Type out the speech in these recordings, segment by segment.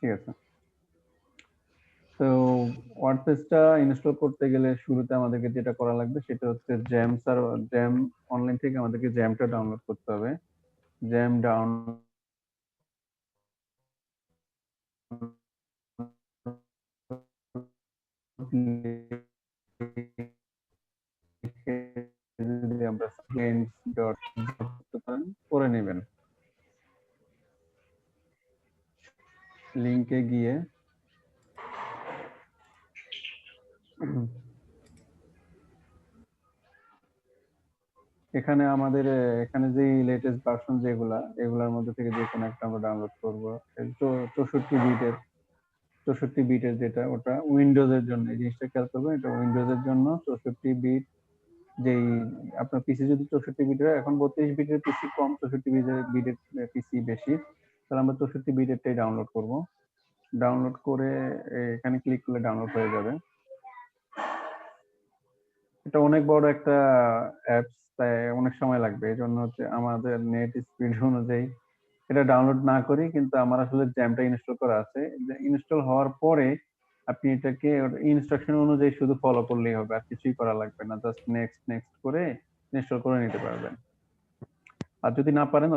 ঠিক আছে। তো ওয়ার্ডপ্রেসটা ইনস্টল করতে গেলে শুরুতে আমাদেরকে যেটা করা লাগবে সেটা হচ্ছে জ্যাম অনলাইন থেকে আমাদেরকে জ্যামটা ডাউনলোড করতে হবে। জ্যাম ডাউনলোড যদি আমরা করে নেবেন, লিংকে গিয়ে এখানে আমাদের এখানে যে লেটেস্ট ভার্সন যেগুলা এগুলার মধ্যে থেকে যে কোনো একটা আমরা ডাউনলোড করব। তো 64 বিটের যেটা ওটা উইন্ডোজের জন্য, এই জিনিসটা খেয়াল করবেন, এটা উইন্ডোজের জন্য 64 বিট। যেই আপনার পিসি যদি 64 বিটের হয়, এখন 32 বিটের পিসি কম, 64 বিটের পিসি বেশি, তাহলে আমরা 64 বিটেরটাই ডাউনলোড করব। ডাউনলোড করে এখানে ক্লিক করলে ডাউনলোড হয়ে যাবে। এটা অনেক বড় একটা অ্যাপস, তাই অনেক সময় লাগবে। এই জন্য হচ্ছে আমাদের নেট স্পিড অনুযায়ী এটা ডাউনলোড না করি, কিন্তু আমার আসলে জ্যামটা ইনস্টল করা আছে। ইনস্টল হওয়ার পরে আপনি এটাকে ইনস্ট্রাকশন অনুযায়ী শুধু ফলো করলেই হবে, আর কিছুই করা লাগবে না। জাস্ট নেক্সট নেক্সট করে ইনস্টল করে নিতে পারবেন। আর যদি না পারেন,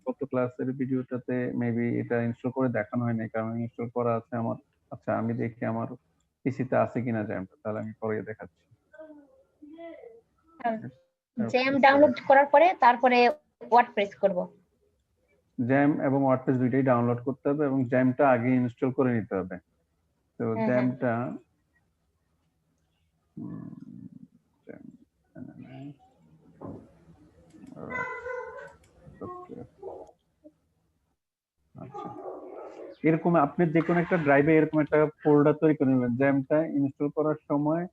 গত ক্লাসের ভিডিওটাতে মেবি এটা ইনস্টল করে দেখানো হয়নি, কারণ ইনস্টল করা আছে আমার। আচ্ছা, আমি দেখি আমার পিসিতে আছে কিনা জ্যামটা, তাহলে আমি পরে দেখাচ্ছি। জ্যাম ডাউনলোড করার পরে তারপরে ওয়ার্ডপ্রেস করব। জ্যাম এবং ওয়ার্ডপ্রেস দুইটাই ডাউনলোড করতে হবে, এবং জ্যামটা আগে ইনস্টল করে নিতে হবে। তো জ্যামটা আচ্ছা, এরকম আপনি যে কোনো একটা ড্রাইভে এরকম একটা ফোল্ডার তৈরি করে নেবেন। জ্যামটা ইনস্টল করার সময়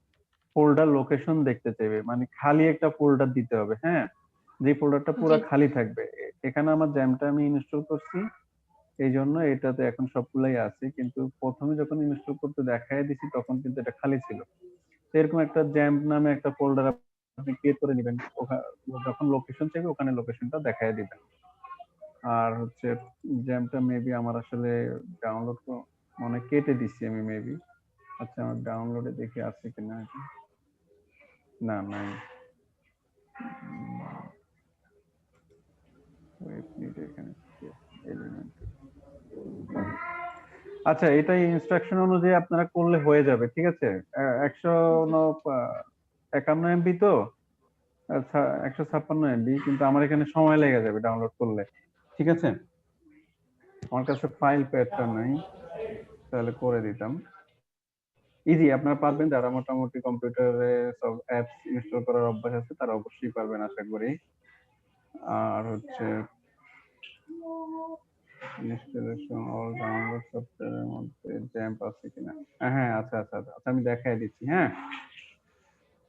ফোল্ডার লোকেশন দেখতে চাইবে, মানে খালি একটা ফোল্ডার দিতে হবে। হ্যাঁ, যে ফোল্ডারটা পুরো খালি থাকবে। এখানে আমার জ্যামটা আমি ইনস্টল করছি, এই জন্য এটাতে এখন সবগুলাই আছে, কিন্তু প্রথমে যখন ইনস্টল করতে দেখাই দিছি তখন কিন্তু এটা খালি ছিল। তো এরকম একটা জ্যাম নামে একটা ফোল্ডার আপনি ক্রিয়েট করে নেবেন। যখন লোকেশন চাইবে ওখানে লোকেশনটা দেখাই দিবেন। আর হচ্ছে জ্যামটা মেবি আমার আসলে ডাউনলোড মানে কেটে দিচ্ছি আমি মেবি। আচ্ছা, আমার ডাউনলোডে দেখি আছে কিনা। না, নাই। আচ্ছা, এটাই ইনস্ট্রাকশন অনুযায়ী আপনারা করলে হয়ে যাবে, ঠিক আছে। 151 MB তো, আচ্ছা 156 MB, কিন্তু আমার এখানে সময় লেগে যাবে ডাউনলোড করলে, ঠিক আছে। আমার কাছে ফাইল প্যাথটা নাই, তাহলে করে দিতাম। ইজি, আপনারা পারবেন। যারা মোটামুটি কম্পিউটারে সব অ্যাপস ইনস্টল করার অভ্যাস আছে তারা অবশ্যই পারবেন আশা করি। আর হচ্ছে ইনস্টলেশন অল ডাউনলোড সফটওয়্যারের মধ্যে জ্যাম্প আছে কিনা। হ্যাঁ, আচ্ছা আচ্ছা আচ্ছা, আমি দেখাই দিচ্ছি। হ্যাঁ,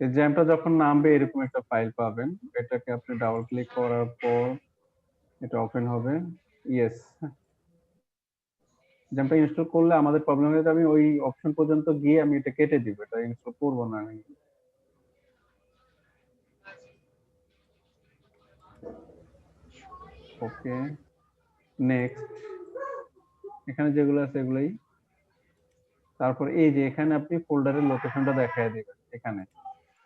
এই জ্যাম্পটা যখন নামবে এরকম একটা ফাইল পাবেন, এটাকে আপনি ডাবল ক্লিক করার পর এটা ওপেন হবে। ইয়েস, জ্যাম্পটা ইনস্টল করলে আমাদের প্রবলেম হয়ে যাবে। আমি ওই অপশন পর্যন্ত গিয়ে আমি এটা কেটে দিব, এটা ইনস্টল করবো না আমি। ওকে, নেক্সট। এখানে যেগুলো আছে এগুলাই। তারপর এই যে এখানে আপনি ফোল্ডারের লোকেশনটা দেখায় দিবেন। এখানে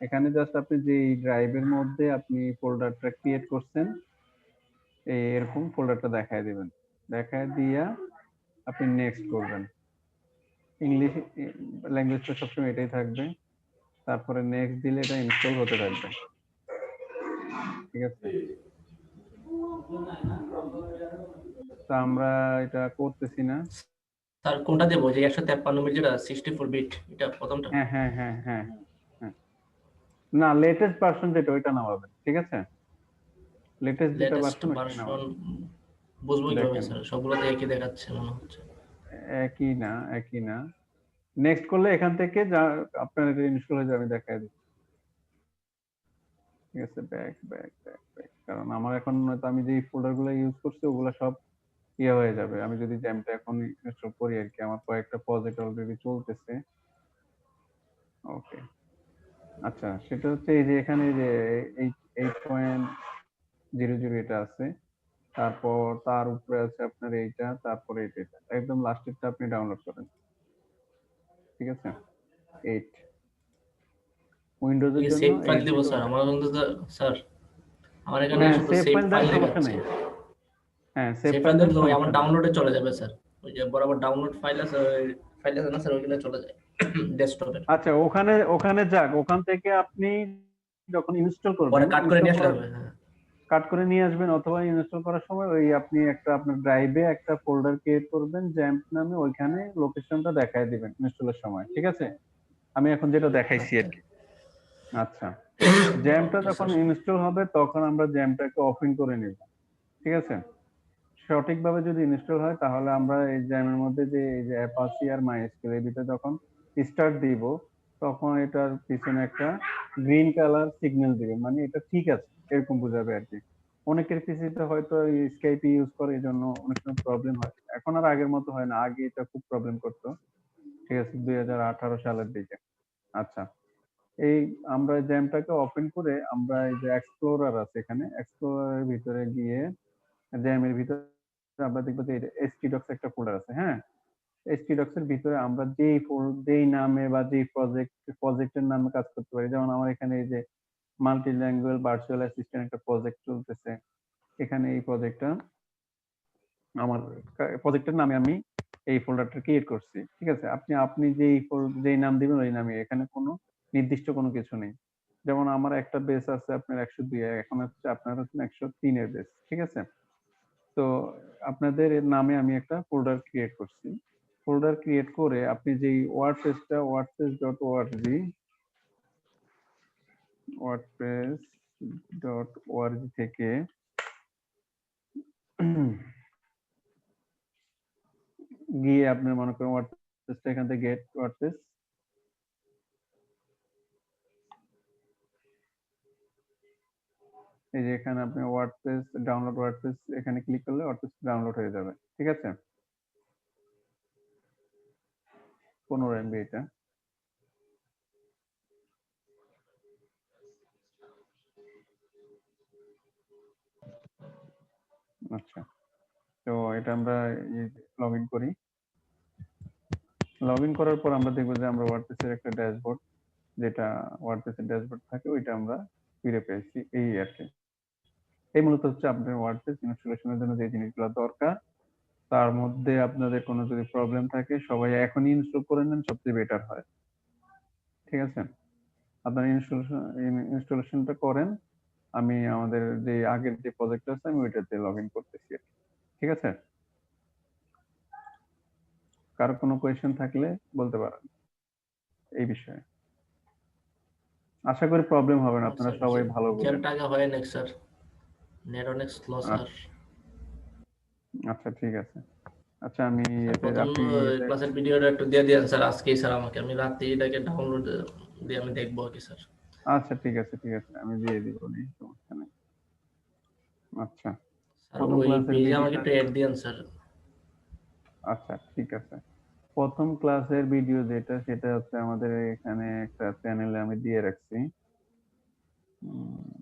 এখানে জাস্ট আপনি যে ড্রাইভের মধ্যে আপনি ফোল্ডারটা ক্রিয়েট করছেন, এরকম ফোল্ডারটা দেখায় দিবেন। দেখায় দিয়া আপনি নেক্সট করবেন। ইংলিশ ল্যাঙ্গুয়েজটা সবসময় এটাই থাকবে। তারপরে নেক্সট দিলে এটা ইনস্টল হতে থাকবে, ঠিক আছে। তো আমরা এটা করতেছি না। স্যার কোনটা দেবো, যে 153 বিট যেটা 64 বিট, এটা প্রথমটা? হ্যাঁ হ্যাঁ হ্যাঁ হ্যাঁ হ্যাঁ, না, লেটেস্ট ভার্সন যেটা ওইটা নামাবেন, ঠিক আছে। লেটেস্ট যেটা লেটেস্ট ভার্সন ওইটাই ভার্সন নামাবেন। বুঝবো কিভাবে দেখেন, স্যার? সবগুলোতে একই দেখাচ্ছে মনে হচ্ছে। একই না, একই না। নেক্সট করলে এখান থেকে যা আপনার এটা ইনস্টল হয়ে যাবে, দেখায় দিচ্ছি। ঠিক আছে, ব্যাক ব্যাক ব্যাক ব্যাক, কারণ আমার এখন হয়তো আমি যে ফোল্ডার গুলো ইউজ করছি ওগুলো সব ইয়ে হয়ে যাবে আমি যদি জ্যামটা এখন ইনস্টল করি আর কি। আমার কয়েকটা প্রজেক্ট অলরেডি চলতেছে। ওকে, আচ্ছা, সেটা হচ্ছে এই যে এখানে যে 8.00 এটা আছে। তারপর তার উপরে আছে আপনার এইটা, তারপরে এটা একদম লাস্টেরটা আপনি ডাউনলোড করেন। ঠিক আছে, 8 উইন্ডোজের জন্য সেভ ফাইল 8 দিব জিবি। স্যার, আমার কিন্তু স্যার আমার এখানে হ্যাঁ, শুধু সেভ সেভ ফাইল ফাইল দেওয়ার লেখা সমস্যা আছে। নেই। হ্যাঁ, সেভ সেভ ফাইল ফাইল দেওয়ার দিলে ওই আমার সমস্যা নেই। ডাউনলোডে চলে যাবে স্যার, ওই যে বরাবর ডাউনলোড ফাইল আছে, ফাইল আছে না স্যার, ওইখানে চলে যায় ডেস্কটপে। আচ্ছা, ওখানে ওখানে যাক, ওখান থেকে আপনি যখন ইনস্টল পরে করবেন, কাট করে ইনস্টল নিয়ে আসলে করার হবে, হ্যাঁ। কাট করে নিয়ে আসবেন, অথবা ইনস্টল করার সময় ওই আপনি একটা আপনার ড্রাইভে একটা ফোল্ডার ক্রিয়েট করবেন জ্যাম্প নামে, ওইখানে লোকেশনটা দেখায় দিবেন ইনস্টলের সময়। ঠিক আছে, আমি এখন যেটা দেখাইছি আর আচ্ছা। কি। আচ্ছা, জ্যামটা ওকে যখন স্যার। ইনস্টল হবে তখন আমরা জ্যামটাকে অফিন করে নিব। ঠিক আছে, সঠিকভাবে যদি ইনস্টল হয় তাহলে আমরা এই জ্যামের মধ্যে যে এই যে অ্যাপাচি আর মাইস্কুয়েল এর ভিতরে যখন স্টার্ট দিব, তখন এটার পিছনে একটা গ্রিন কালার সিগন্যাল দিবে, মানে এটা ঠিক আছে এরকম বোঝাবে আর কি। অনেকের পিসিতে হয়তো স্কাইপ ইউজ করে, এই জন্য অনেক সময় প্রবলেম হয়। এখন আর আগের মতো হয় না, আগে এটা খুব প্রবলেম করতো। ঠিক আছে, 2018 সালের দিকে। আচ্ছা, এই আমরা জ্যামটাকে ওপেন করে আমরা এই যে এক্সপ্লোরার আছে, এখানে এক্সপ্লোরারের ভিতরে গিয়ে জ্যামের ভিতরে আমরা দেখবো যে htdocs একটা ফোল্ডার আছে। হ্যাঁ, htdocs এর ভিতরে আমরা যেই নামে বা যেই প্রজেক্টের নামে কাজ করতে পারি, যেমন আমার এখানে এই যে মাল্টি ল্যাঙ্গুয়েজ ভার্চুয়াল অ্যাসিস্ট্যান্ট একটা প্রজেক্ট চলতেছে। এখানে এই প্রজেক্টটা আমার প্রজেক্টের নামে আমি এই ফোল্ডারটা ক্রিয়েট করছি। ঠিক আছে, আপনি আপনি যেই নাম দিবেন ওই নামে, এখানে কোনো নির্দিষ্ট কোনো কিছু নেই। যেমন আমার একটা বেস আছে আপনার 102, এখন হচ্ছে আপনার হচ্ছে 103 এর বেস। ঠিক আছে, তো আপনাদের নামে আমি একটা ফোল্ডার ক্রিয়েট করছি। ফোল্ডার ক্রিয়েট করে আপনি যেই wordpress.org থেকে গিয়ে আপনি মনে করেন ওয়ার্ডপ্রেসটা এখান থেকে গেট ওয়ার্ডপ্রেস, এই যে এখানে আপনি ডাউনলোড ওয়ার্ডপ্রেস এখানে ক্লিক করলে ওয়ার্ডপ্রেস ডাউনলোড হয়ে যাবে। ঠিক আছে, 15 MB এটা। আচ্ছা, তো এটা আমরা লগ ইন করি। লগ ইন করার পর আমরা দেখবো যে আমরা ওয়ার্ডপ্রেস এর একটা ড্যাশবোর্ড, যেটা ওয়ার্ডপ্রেস এর ড্যাশবোর্ড থাকে, ওইটা আমরা ফিরে পেয়েছি এই আর কি। এই মূলত হচ্ছে আপনার ওয়ার্ডপ্রেস ইনস্টলেশনের জন্য যে জিনিসগুলো দরকার। তার মধ্যে আপনাদের কোনো যদি প্রবলেম থাকে সবাই এখনই ইনস্টল করে নেন, সবচেয়ে বেটার হয়। ঠিক আছে, আপনার ইনস্টলেশনটা করেন, আমি আমাদের যে আগের যে প্রজেক্ট আছে আমি ওইটাতে লগ ইন করতেছি আর কি। ঠিক আছে, কারো কোনো কোয়েশ্চেন থাকলে বলতে পারেন এই বিষয়ে। আশা করি প্রবলেম হবে না, আপনারা স্যার সবাই ভালো বোঝেন। যেটা আগে হয় না স্যার, নেট অনেক স্লো স্যার। আচ্ছা, ঠিক আছে। আচ্ছা, আমি স্যার এতে প্রথম আপনি ক্লাসের ভিডিওটা একটু দিয়ে দিন স্যার আজকেই স্যার, আমাকে আমি রাতে এটাকে ডাউনলোড দিয়ে আমি দেখবো আর কি স্যার। আচ্ছা, ঠিক আছে, ঠিক আছে, আমি দিয়ে দিব, নেই সমস্যা নেই। আচ্ছা, স্যার প্রথম ওই ক্লাসের পেজে আমাকে ভিডিওটা। একটু অ্যাড দিন স্যার। আচ্ছা, ঠিক আছে। প্রথম ক্লাসের ভিডিও যেটা, সেটা হচ্ছে আমাদের এখানে একটা চ্যানেলে আমি দিয়ে রাখছি। উম,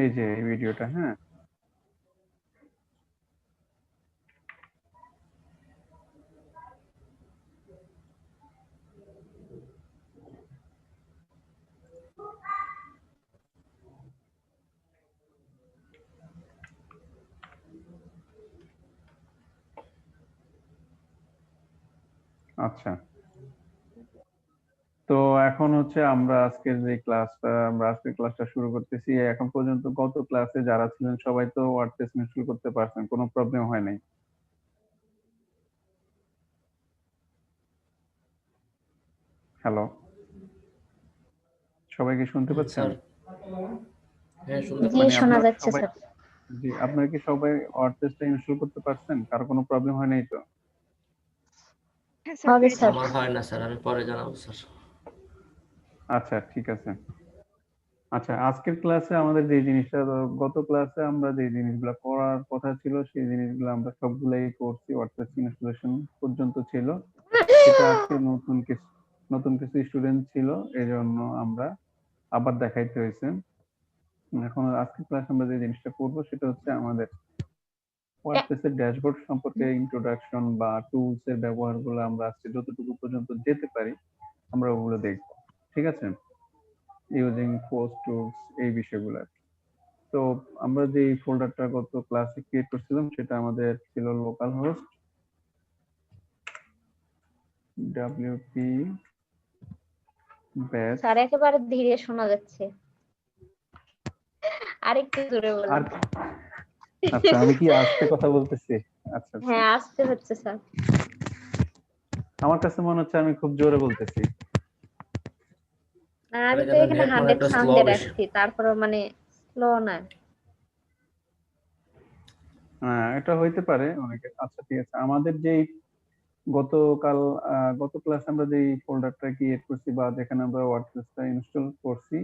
এই যে এই ভিডিওটা। হ্যাঁ, আচ্ছা, তো এখন হচ্ছে আমরা আজকের ক্লাসটা শুরু করতেছি। এখন পর্যন্ত গত ক্লাসে যারা ছিলেন সবাই তো ওয়ার্ডপ্রেস ইনস্টল করতে পারছেন, কোনো প্রবলেম হয় নাই। হ্যালো, সবাই কি শুনতে পাচ্ছেন? স্যার হ্যাঁ শুনতে জি মানে পাচ্ছি। শোনা আপনারা যাচ্ছে সবাই, স্যার। জি আপনারা কি সবাই ওয়ার্ডপ্রেসটা ইনস্টল করতে পারছেন? কারো কোনো প্রবলেম হয় নাই তো? হ্যাঁ স্যার হবে পেরেছি। স্যার। আমার হয় না স্যার, আমি পরে জানাবো স্যার। আচ্ছা ঠিক আছে। আচ্ছা আজকের ক্লাসে আমাদের যে জিনিসটা, গত ক্লাসে আমরা যে জিনিসগুলো করার কথা ছিল সেই জিনিসগুলো আমরা সবগুলাই করছি, ওয়ার্ডপ্রেস ইনস্টলেশন পর্যন্ত ছিল। সেটা আজকে নতুন কিছু স্টুডেন্ট ছিল, এই জন্য আমরা আবার দেখাইতে হয়েছে। এখন আজকের ক্লাসে আমরা যে জিনিসটা করবো সেটা হচ্ছে আমাদের ওয়ার্ডপ্রেসের ড্যাশবোর্ড সম্পর্কে ইন্ট্রোডাকশন বা টুলস এর ব্যবহারগুলো আমরা আজকে যতটুকু পর্যন্ত যেতে পারি আমরা ওগুলো দেখবো, ঠিক আছে? ইউজিং পোস্ট টুলস এই বিষয়গুলো। তো আমরা যে ফোল্ডারটা গত ক্লাসে ক্রিয়েট করছিলাম সেটা আমাদের ছিল local host wp batch। Sir একেবারে ধীরে শোনা যাচ্ছে, আরেকটু জোরে আর বলেন। আচ্ছা আমি কি আস্তে কথা বলতেছি? আচ্ছা আচ্ছা, হ্যাঁ আসতে হচ্ছে স্যার। আমার কাছে মনে হচ্ছে আমি খুব জোরে বলতেছি। না আমি তো এখানে এখানে নেট মনে 100 একটা স্লো সাউন্ডে বেশি। রাখছি, তারপরে মানে স্লো না। হ্যাঁ এটা হইতে পারে অনেকে। আচ্ছা ঠিক আছে, আমাদের যে গত ক্লাসে আমরা যে ফোল্ডারটা ক্রিয়েট করছি বা যেখানে আমরা ওয়ার্ডপ্রেসটা ইনস্টল করছি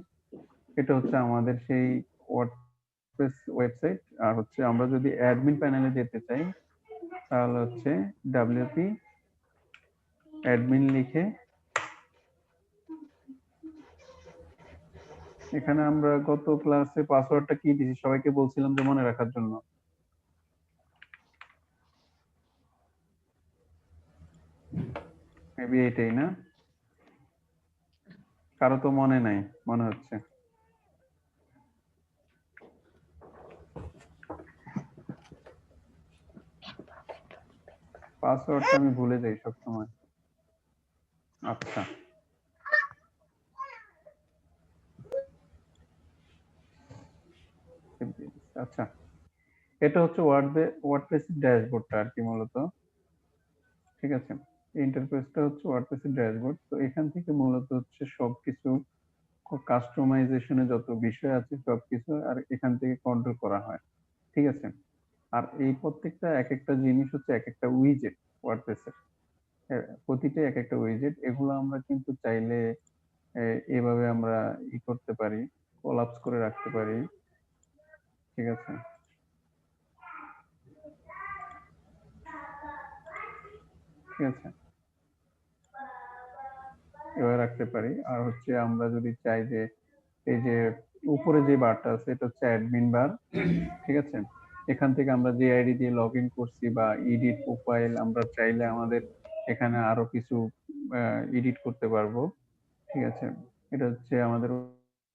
এটা হচ্ছে আমাদের সেই ওয়ার্ডপ্রেস ওয়েবসাইট। আর হচ্ছে আমরা যদি অ্যাডমিন প্যানেলে যেতে চাই তাহলে হচ্ছে wp অ্যাডমিন লিখে এখানে আমরা গত ক্লাসে পাসওয়ার্ডটা কি দিয়েছি সবাইকে বলছিলাম যে মনে রাখার জন্য। মেবি এটাই না? কারো তো মনে নাই মনে হচ্ছে। পাসওয়ার্ডটা আমি ভুলে যাই সবসময়। আচ্ছা আচ্ছা, এটা হচ্ছে ওয়ার্ডপ্রেসের ড্যাশবোর্ডটা আর কি মূলত, ঠিক আছে? ইন্টারফেসটা হচ্ছে ওয়ার্ডপ্রেসের ড্যাশবোর্ড। তো এখান থেকে মূলত হচ্ছে সবকিছু কাস্টমাইজেশনে যত বিষয় আছে সবকিছু আর এখান থেকে কন্ট্রোল করা হয়, ঠিক আছে? আর এই প্রত্যেকটা এক একটা জিনিস হচ্ছে এক একটা উইজেট ওয়ার্ডপ্রেসের, প্রতিটা এক একটা উইজেট। এগুলো আমরা কিন্তু চাইলে এভাবে আমরা করতে পারি, কোলাপস করে রাখতে পারি, ঠিক আছে? ঠিক আছে, এভাবে রাখতে পারি। আর হচ্ছে আমরা যদি চাই যে এই যে উপরে যে বারটা আছে এটা হচ্ছে অ্যাডমিন বার, ঠিক আছে? এখান থেকে আমরা যে আইডি দিয়ে লগ ইন করছি বা এডিট প্রোফাইল আমরা চাইলে আমাদের এখানে আরো কিছু এডিট করতে পারবো, ঠিক আছে? এটা হচ্ছে আমাদের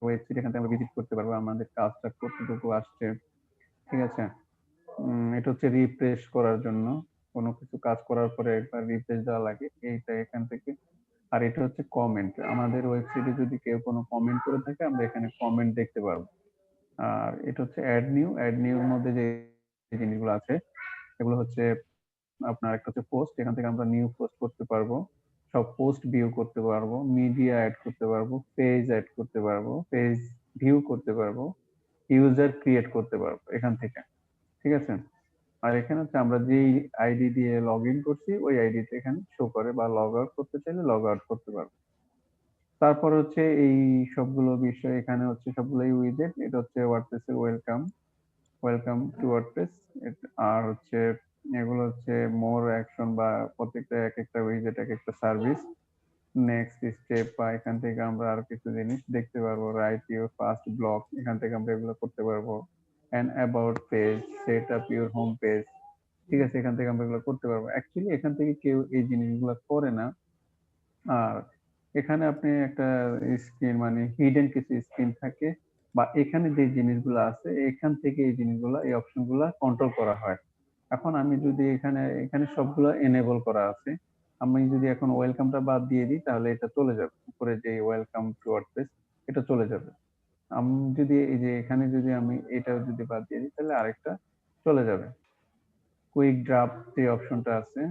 ওয়েবসাইট, এখান থেকে আমরা ভিজিট করতে পারবো আমাদের কাজটা কতটুকু আসছে, ঠিক আছে? এটা হচ্ছে রিফ্রেশ করার জন্য, কোনো কিছু কাজ করার পরে একবার রিফ্রেশ দেওয়া লাগে এইটা এখান থেকে। আর এটা হচ্ছে কমেন্ট, আমাদের ওয়েবসাইটে যদি কেউ কোনো কমেন্ট করে থাকে আমরা এখানে কমেন্ট দেখতে পারবো। আর এটা হচ্ছে অ্যাড নিউর মধ্যে যে জিনিসগুলো আছে এগুলো হচ্ছে আপনার একটা হচ্ছে পোস্ট, এখান থেকে আমরা নিউ পোস্ট করতে পারবো, সব পোস্ট ভিউ করতে পারবো, মিডিয়া অ্যাড করতে পারবো, পেজ অ্যাড করতে পারবো, পেজ ভিউ করতে পারবো, ইউজার ক্রিয়েট করতে পারবো এখান থেকে, ঠিক আছে? আর এখানে হচ্ছে আমরা যেই আইডি দিয়ে লগ ইন করছি ওই আইডিতে এখানে শো করে, বা লগ আউট করতে চাইলে লগ আউট করতে পারবো। তারপর হচ্ছে এই সবগুলো বিষয় এখানে হচ্ছে সবগুলোই উইজেট। এটা হচ্ছে ওয়ার্ডপ্রেসের ওয়েলকাম টু ওয়ার্ডপ্রেস। আর হচ্ছে এগুলো হচ্ছে মোর অ্যাকশন বা প্রত্যেকটা এক একটা উইজেট এক একটা সার্ভিস। নেক্সট স্টেপ বা এখান থেকে আমরা আরো কিছু জিনিস দেখতে পারবো, রাইট ইউর ফার্স্ট ব্লগ এখান থেকে আমরা এগুলো করতে পারবো, and about page, set up your home page, ঠিক আছে? এখান থেকে আমরা এগুলো করতে পারবো। অ্যাকচুয়ালি এখান থেকে কেউ এই জিনিসগুলো করে না। আর এখানে আপনি একটা স্ক্রিন মানে হিডেন কিছু স্ক্রিন থাকে, বা এখানে যে জিনিসগুলো আছে এখান থেকে এই জিনিসগুলো এই অপশনগুলো কন্ট্রোল করা হয়। এখন আমি যদি এখানে এখানে সবগুলো এনেবল করা আছে, আমি যদি এখন ওয়েলকামটা বাদ দিয়ে দিই তাহলে এটা চলে যাবে, উপরে যে ওয়েলকাম টু ওয়ার্ডপ্রেস এটা চলে যাবে। আমি যদি এই যে এখানে যদি আমি এটা যদি বাদ দিয়ে দিই তাহলে আরেকটা চলে যাবে। কুইক ড্রাফট যে অপশনটা আছে,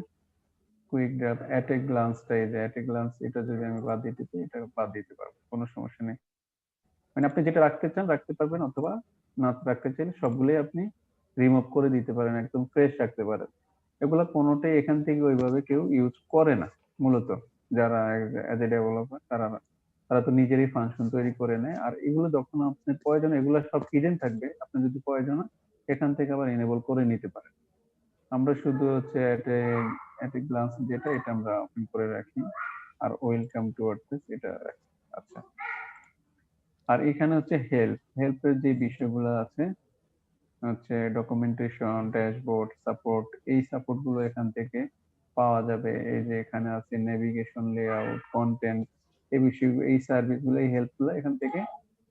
কুইক ড্রাফট এট এ গ্লান্সটা, এই যে এট এ গ্লান্স এটা যদি আমি বাদ দিতে চাই এটা বাদ দিতে পারবো, কোনো সমস্যা নেই। মানে আপনি যেটা রাখতে চান রাখতে পারবেন, অথবা না রাখতে চাইলে সবগুলোই আপনি রিমুভ করে দিতে পারেন, একদম ফ্রেশ রাখতে পারেন। এগুলা কোনোটাই এখান থেকে ওইভাবে কেউ ইউজ করে না মূলত। যারা এজ এ ডেভেলপার তারা তারা তো নিজেরই ফাংশন তৈরি করে নেয়। আর এগুলো যখন আপনার প্রয়োজন, এগুলো সব হিডেন থাকবে, আপনি যদি প্রয়োজন হয় এখান থেকে আবার এনেবল করে নিতে পারেন। আমরা শুধু হচ্ছে এট এ গ্লান্স যেটা, এটা আমরা ওপেন করে রাখি, আর ওয়েলকাম টু ওয়ার্ডপ্রেস এটা রাখি। আচ্ছা, আর এখানে হচ্ছে হেল্পের যে বিষয়গুলো আছে, হচ্ছে ডকুমেন্টেশন, ড্যাশবোর্ড, সাপোর্ট, এই সাপোর্ট গুলো এখান থেকে পাওয়া যাবে। এই যে এখানে আছে নেভিগেশন, লেআউট, কন্টেন্ট, এই বিষয়, এই সার্ভিস গুলো, এই হেল্প গুলো এখান থেকে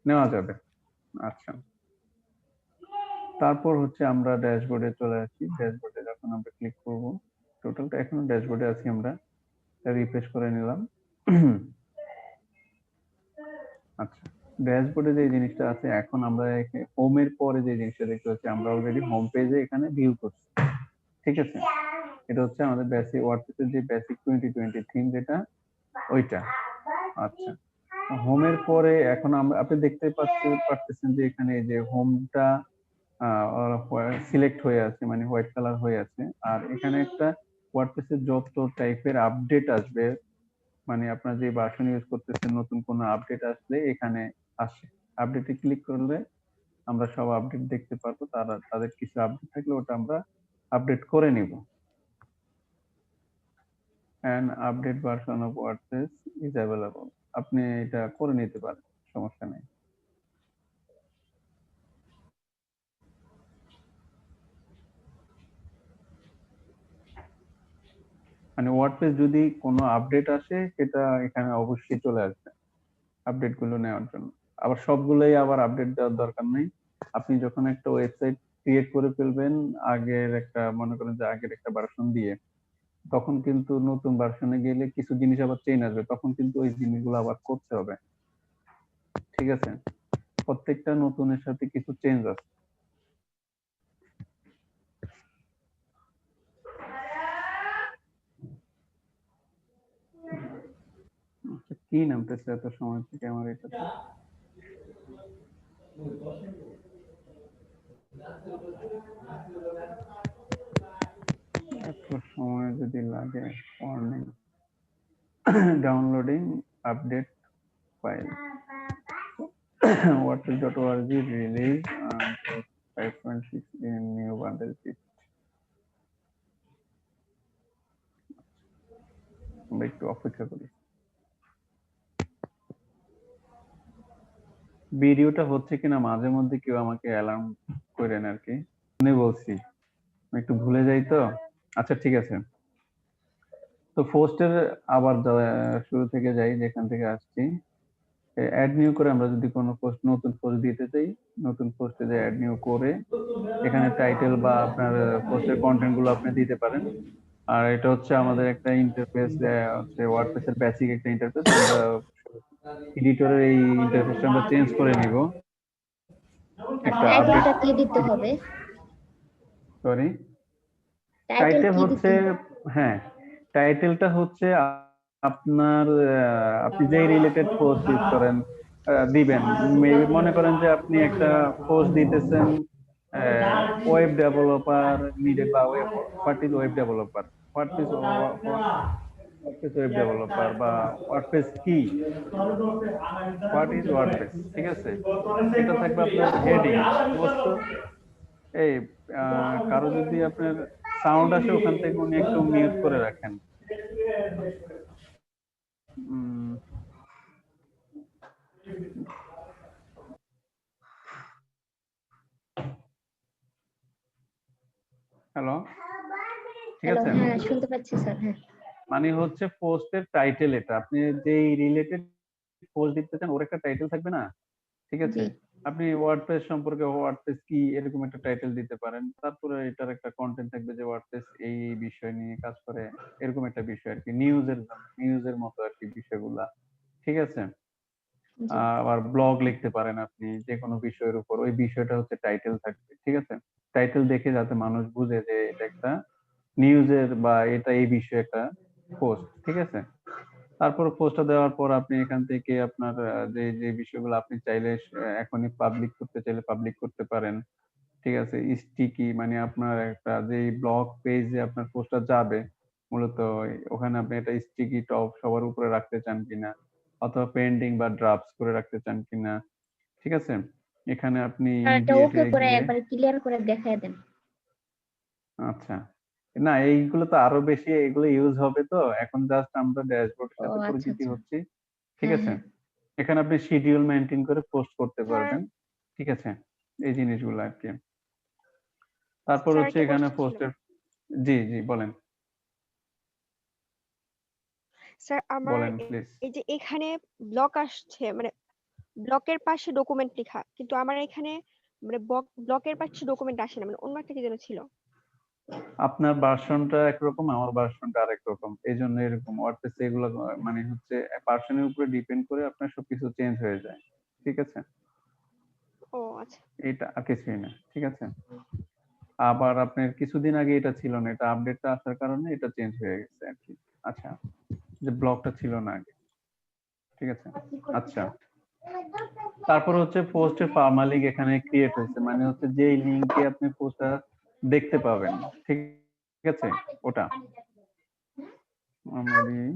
নেওয়া যাবে। আচ্ছা, তারপর হচ্ছে আমরা ড্যাশবোর্ডে চলে আসি। ড্যাশবোর্ডে যখন আমরা ক্লিক করব, টোটালটা এখনো ড্যাশবোর্ডে আছি আমরা, রিফ্রেশ করে নিলাম। আচ্ছা, ড্যাশবোর্ডে যে জিনিসটা আছে, এখন আমরা হোমের পরে যে জিনিসটা দেখতে পাচ্ছি, আমরা অলরেডি হোম পেজে এখানে ভিউ করছি, ঠিক আছে? এটা হচ্ছে আমাদের বেসিক ওয়ার্ডপ্রেসের যে বেসিক 2020 থিম, যেটা ওইটা। আচ্ছা, হোমের পরে এখন আমরা, আপনি দেখতে পারতেছেন যে এখানে যে হোমটা সিলেক্ট হয়ে আছে, মানে হোয়াইট কালার হয়ে আছে। আর এখানে একটা ওয়ার্ডপ্রেসের যত টাইপের আপডেট আসবে, মানে আপনার যে ভার্সন ইউজ করতেছেন, নতুন কোনো আপডেট আসলে এখানে আসে। আপডেটে ক্লিক করলে আমরা সব আপডেট দেখতে পারবো। তাদের কিছু আপডেট থাকলে ওটা আমরা আপডেট করে নিব। and update version of WordPress is available. আপনি এটা করে নিতে পারেন, সমস্যা নেই। মানে ওয়ার্ডপ্রেস যদি কোনো আপডেট আসে, সেটা এখানে অবশ্যই চলে আসবে আপডেট গুলো নেওয়ার জন্য। আবার সবগুলোই আবার আপডেট দেওয়ার দরকার নেই। আপনি যখন একটা ওয়েবসাইট ক্রিয়েট করে ফেলবেন আগের একটা, মনে করেন যে আগের একটা ভার্সন দিয়ে, তখন কিন্তু নতুন ভার্সনে গেলে কিছু জিনিস আবার চেঞ্জ আসবে, তখন কিন্তু ওই জিনিসগুলো আবার করতে হবে, ঠিক আছে? প্রত্যেকটা নতুনের সাথে কিছু চেঞ্জ আছে। আচ্ছা, কি নামতেছে এত সময় থেকে আমার এটা? এত সময় যদি লাগে, warning, downloading update file, WordPress.org release 5.6 in new bundle kit. আমরা একটু অপেক্ষা করি। ভিডিওটা হচ্ছে কিনা মাঝে মধ্যে কেউ আমাকে অ্যালার্ম করেন আর কি, শুনে বলছি, আমি একটু ভুলে যাই তো। আচ্ছা, ঠিক আছে। তো পোস্টের আবার শুরু থেকে যাই, যেখান থেকে আসছি। অ্যাড নিউ করে আমরা যদি কোনো পোস্ট, নতুন পোস্ট দিতে চাই, নতুন পোস্টে যে অ্যাড নিউ করে এখানে টাইটেল বা আপনার পোস্টের কন্টেন্ট গুলো আপনি দিতে পারেন। আর এটা হচ্ছে আমাদের একটা ইন্টারফেস, হচ্ছে ওয়ার্ডপ্রেসের বেসিক একটা ইন্টারফেস। আমরা এডিটরের এই ইন্টারফেসটা আমরা চেঞ্জ করে নিব একটা আপডেট। টাইটেলটা কি দিতে হবে? সরি, টাইটেল টাইটেল কি হচ্ছে, দিতে হবে? হ্যাঁ, টাইটেলটা হচ্ছে আপনার, আপনি যে রিলেটেড পোস্ট ইউজ করেন দিবেন। মেবি মনে করেন যে আপনি একটা পোস্ট দিতেছেন, ওয়েব ডেভেলপার নিডেড, বা what is web developer, what is web developer, বা ওয়ার্ডপ্রেস কি, হোয়াট ইজ ওয়ার্ডপ্রেস, ঠিক আছে? এটা থাকবে আপনার হেডিং পোস্ট। এই কারো যদি আপনার সাউন্ড আসে ওখান থেকে উনি একটু মিউট করে রাখেন। হ্যালো, ঠিক হ্যালো, আছে? হ্যাঁ শুনতে পাচ্ছি স্যার। হ্যাঁ, মানে হচ্ছে পোস্টের টাইটেল, এটা আপনি যেই রিলেটেড পোস্ট দিতে চান ওর একটা টাইটেল থাকবে না, ঠিক আছে? জি। আপনি ওয়ার্ডপ্রেস সম্পর্কে, ওয়ার্ডপ্রেস কি, এরকম একটা টাইটেল দিতে পারেন। তারপরে এটার একটা কন্টেন্ট থাকবে যে ওয়ার্ডপ্রেস এই বিষয় নিয়ে কাজ করে, এরকম একটা বিষয় আর কি, নিউজের মতো আর কি বিষয়গুলা, ঠিক আছে? জি। আবার ব্লগ লিখতে পারেন আপনি যে কোনো বিষয়ের উপর, ওই বিষয়টা হচ্ছে টাইটেল থাকবে, ঠিক আছে? টাইটেল দেখে যাতে মানুষ বুঝে যে এটা একটা নিউজের, বা এটা এই বিষয়ে একটা পোস্ট, ঠিক আছে? তারপর পোস্টটা দেওয়ার পর আপনি এখান থেকে আপনার যে যে বিষয়গুলো আপনি চাইলে এখনই পাবলিক করতে চাইলে পাবলিক করতে পারেন। ঠিক আছে, স্টিকি মানে আপনার একটা যে ব্লগ পেজে আপনার পোস্টটা যাবে মূলত ওখানে আপনি এটা স্টিকি টপ সবার উপরে রাখতে চান কিনা, অথবা পেন্ডিং বা ড্রাফটস করে রাখতে চান কিনা। ঠিক আছে, এখানে আপনি আর এটা ইমিডিয়েটলি ওকে করে গিয়ে একবার ক্লিয়ার করে দেখায় দেন। আচ্ছা, না এইগুলো তো আরো বেশি এগুলো ইউজ হবে, তো এখন জাস্ট আমরা ড্যাশবোর্ডের ও সাথে আচ্ছা পরিচিতি আচ্ছা। হচ্ছি। ঠিক হ্যাঁ আছে, হ্যাঁ। এখানে আপনি শিডিউল মেনটেন করে পোস্ট করতে স্যার পারবেন। ঠিক আছে, এই জিনিসগুলো আর কি। তারপর স্যার হচ্ছে একটা এখানে কোশ্চেন ছিল। পোস্টের, জি জি বলেন, স্যার আমার বলেন প্লিজ। এই যে এখানে ব্লক আসছে, মানে ব্লকের পাশে ডকুমেন্ট লেখা, কিন্তু আমার এখানে মানে ব্লকের পাশে ডকুমেন্ট আসে না, মানে অন্য একটা কি যেন ছিল। আপনার ভার্সনটা একরকম, আমার ভার্সনটা আরেক রকম, এই জন্য এরকম ওয়ার্ডপ্রেসে এগুলো মানে হচ্ছে ভার্সনের উপরে ডিপেন্ড করে আপনার সবকিছু চেঞ্জ হয়ে যায়। ঠিক আছে, ও আচ্ছা। এটা আর কিছুই না। ঠিক আছে, আবার আপনার কিছুদিন আগে এটা ছিল না, এটা আপডেটটা আসার কারণে এটা চেঞ্জ হয়ে গেছে আর কি। আচ্ছা, যে ব্লকটা ছিল না আগে। ঠিক আছে, আচ্ছা, তারপর হচ্ছে পোস্টের পারমালিঙ্ক এখানে ক্রিয়েট হয়েছে, মানে হচ্ছে যে লিঙ্কে আপনি পোস্টটা দেখতে পাবেন। ঠিক আছে, ওটা আমরা দিই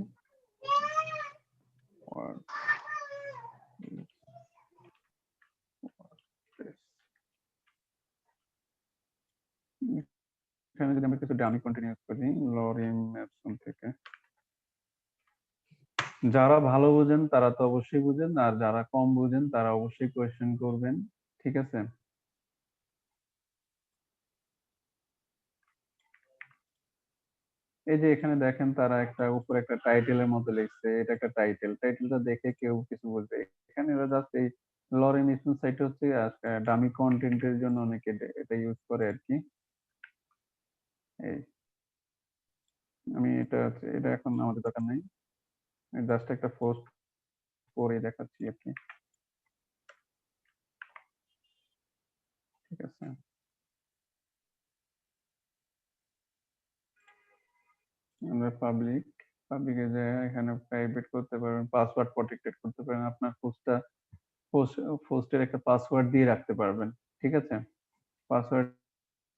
এখানে যদি আমরা কিছু ডামি কন্টিনিউ করি লরিম ম্যাপসন থেকে, যারা ভালো বুঝেন তারা তো অবশ্যই বুঝেন, আর যারা কম বুঝেন তারা অবশ্যই কোয়েশ্চেন করবেন। ঠিক আছে, এই যে এখানে দেখেন তারা একটা উপরে একটা টাইটেলের মতো লিখছে, এটা একটা টাইটেল, টাইটেলটা দেখে কেউ কিছু বুঝবে। এখানে এরা জাস্ট এই লরেন স্মিথ সাইট হচ্ছে ডামি কন্টেন্টের জন্য অনেকে এটা ইউজ করে আর কি। এই আমি এটা এখন আমাদের দরকার নেই, জাস্ট একটা পোস্ট করে দেখাচ্ছি আর কি। ঠিক আছে, আমরা পাবলিকে যে এখানে প্রাইভেট করতে পারবেন, পাসওয়ার্ড প্রটেক্টেড করতে পারেন, আপনার পোস্টটা পোস্টের একটা পাসওয়ার্ড দিয়ে রাখতে পারবেন। ঠিক আছে, পাসওয়ার্ড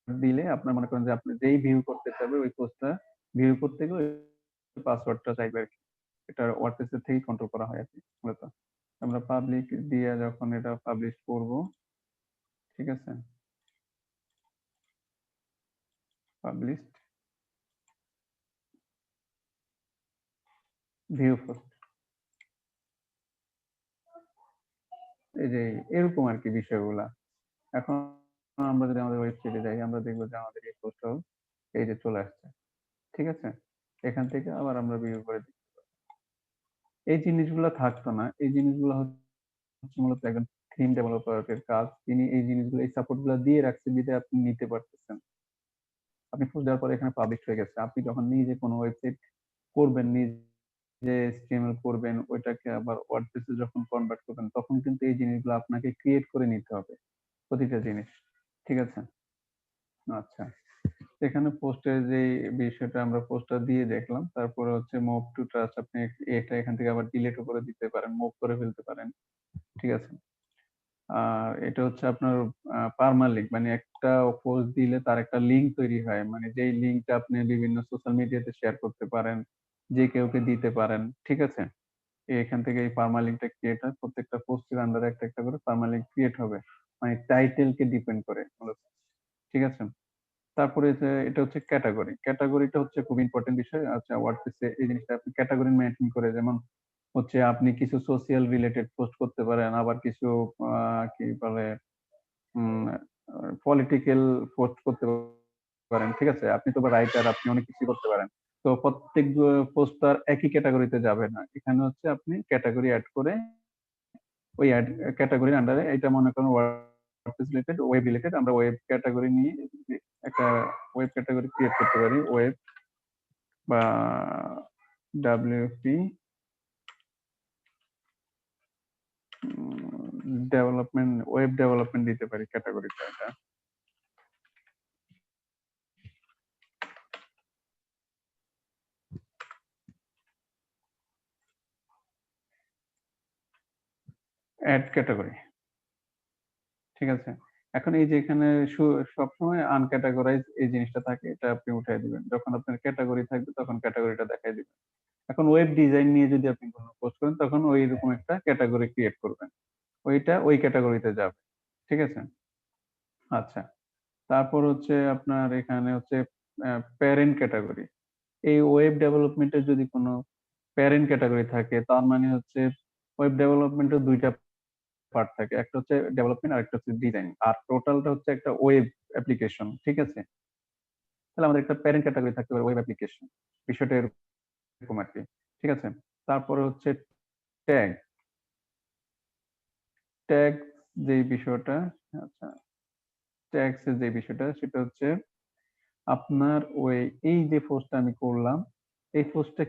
দিলে আপনার মনে করেন যে আপনি যেই ভিউ করতে চাইবে ওই পোস্টটা ভিউ করতে গেলে পাসওয়ার্ডটা চাইবে আর কি। এটা ওয়ার্ডপ্রেস থেকেই কন্ট্রোল করা হয় আর কি মূলত। আমরা পাবলিক দিয়ে যখন এটা পাবলিশ করব, ঠিক আছে, পাবলিশ ভিউ পোস্ট, এই যে এরকম আর কি বিষয়গুলা। এখন আমরা যদি আমাদের ওয়েবসাইটে যাই আমরা দেখবো যে আমাদের এই পোস্টটাও এই যে চলে আসছে। ঠিক আছে, এখান থেকে আবার আমরা ভিউ করে দিই। এই জিনিসগুলো থাকতো না, এই জিনিসগুলো হচ্ছে মূলত একজন থিম ডেভেলপারের কাজ। তিনি এই জিনিসগুলো এই সাপোর্ট গুলো দিয়ে রাখছে বিধায় আপনি নিতে পারতেছেন। আপনি পোস্ট দেওয়ার পরে এখানে পাবলিশ হয়ে গেছে, আপনি যখন নিজে কোনো ওয়েবসাইট করবেন, নিজে HTML করবেন, ওইটাকে আবার ওয়ার্ডপ্রেসে যখন কনভার্ট করবেন তখন কিন্তু এই জিনিসগুলো আপনাকে ক্রিয়েট করে নিতে হবে প্রতিটা জিনিস। ঠিক আছে, আচ্ছা, এখানে পোস্টের যে বিষয়টা আমরা পোস্টটা দিয়ে দেখলাম, তারপরে হচ্ছে মুভ টু ট্রাস্ট, আপনি এটা এখান থেকে আবার ডিলিটও করে দিতে পারেন, মুভ করে ফেলতে পারেন। ঠিক আছে, আর এটা হচ্ছে আপনার পার্মালিঙ্ক, মানে একটা পোস্ট দিলে তার একটা লিঙ্ক তৈরি হয়, মানে যেই লিঙ্কটা আপনি বিভিন্ন সোশ্যাল মিডিয়াতে শেয়ার করতে পারেন, যে কেউকে দিতে পারেন। ঠিক আছে, এখান থেকে এই পার্মালিঙ্কটা ক্রিয়েট হয়, প্রত্যেকটা পোস্টের আন্ডারে একটা একটা করে পার্মালিঙ্ক ক্রিয়েট হবে, মানে টাইটেলকে ডিপেন্ড করে মূলত। ঠিক আছে, তারপরে যে এটা হচ্ছে ক্যাটাগরি, ক্যাটাগরিটা হচ্ছে খুব ইম্পর্টেন্ট বিষয়। আচ্ছা, ওয়ার্ডপ্রেসে এই জিনিসটা আপনি ক্যাটাগরি মেনটেন করে, যেমন হচ্ছে আপনি কিছু সোশিয়াল রিলেটেড পোস্ট করতে পারেন, আবার কিছু কি বলে পলিটিক্যাল পোস্ট করতে পারেন। ঠিক আছে, আপনি তো রাইটার, আপনি অনেক কিছু করতে পারেন। তো প্রত্যেক পোস্টার একই ক্যাটাগরিতে যাবে না, এখানে হচ্ছে আপনি ক্যাটাগরি অ্যাড করে ওই ক্যাটাগরির আন্ডারে, এটা মনে করেন ওয়ার্ডপ্রেস রিলেটেড, ওয়েব রিলেটেড, আমরা ওয়েব ক্যাটাগরি নিয়ে একটা ওয়েব ক্যাটাগরি ক্রিয়েট করতে পারি, ওয়েব বা WP ডেভেলপমেন্ট, ওয়েব ডেভেলপমেন্ট দিতে পারি ক্যাটাগরিটা এটা। অ্যাড ক্যাটাগরি, ঠিক আছে। এখন এই যে এখানে সবসময় আনক্যাটাগরাইজ এই জিনিসটা থাকে, এটা আপনি উঠাই দিবেন। যখন আপনার ক্যাটাগরি থাকবে তখন ক্যাটাগরিটা দেখাই দিবেন। এখন ওয়েব ডিজাইন নিয়ে যদি আপনি কোনো পোস্ট করেন তখন ওই রকম একটা ক্যাটাগরি ক্রিয়েট করবেন, ওইটা ওই ক্যাটাগরিতে যাবে, ঠিক আছে। আচ্ছা, তারপর হচ্ছে আপনার এখানে হচ্ছে প্যারেন্ট ক্যাটাগরি। এই ওয়েব ডেভেলপমেন্টের যদি কোনো প্যারেন্ট ক্যাটাগরি থাকে তার মানে হচ্ছে ওয়েব ডেভেলপমেন্টের দুইটা পার্ট থাকে, একটা হচ্ছে ডেভেলপমেন্ট আর একটা হচ্ছে ডিজাইন, আর টোটালটা হচ্ছে একটা ওয়েব অ্যাপ্লিকেশন, ঠিক আছে। তাহলে আমাদের একটা প্যারেন্ট ক্যাটাগরি থাকতে পারে ওয়েব অ্যাপ্লিকেশন, বিষয়টা এরকম আর কি, ঠিক আছে। তারপরে হচ্ছে ট্যাগ, ট্যাগ যে বিষয়টা, আচ্ছা, ট্যাগস এর যে বিষয়টা সেটা হচ্ছে আপনার ওই এই যে পোস্টটা আমি করলাম, এই পোস্টটা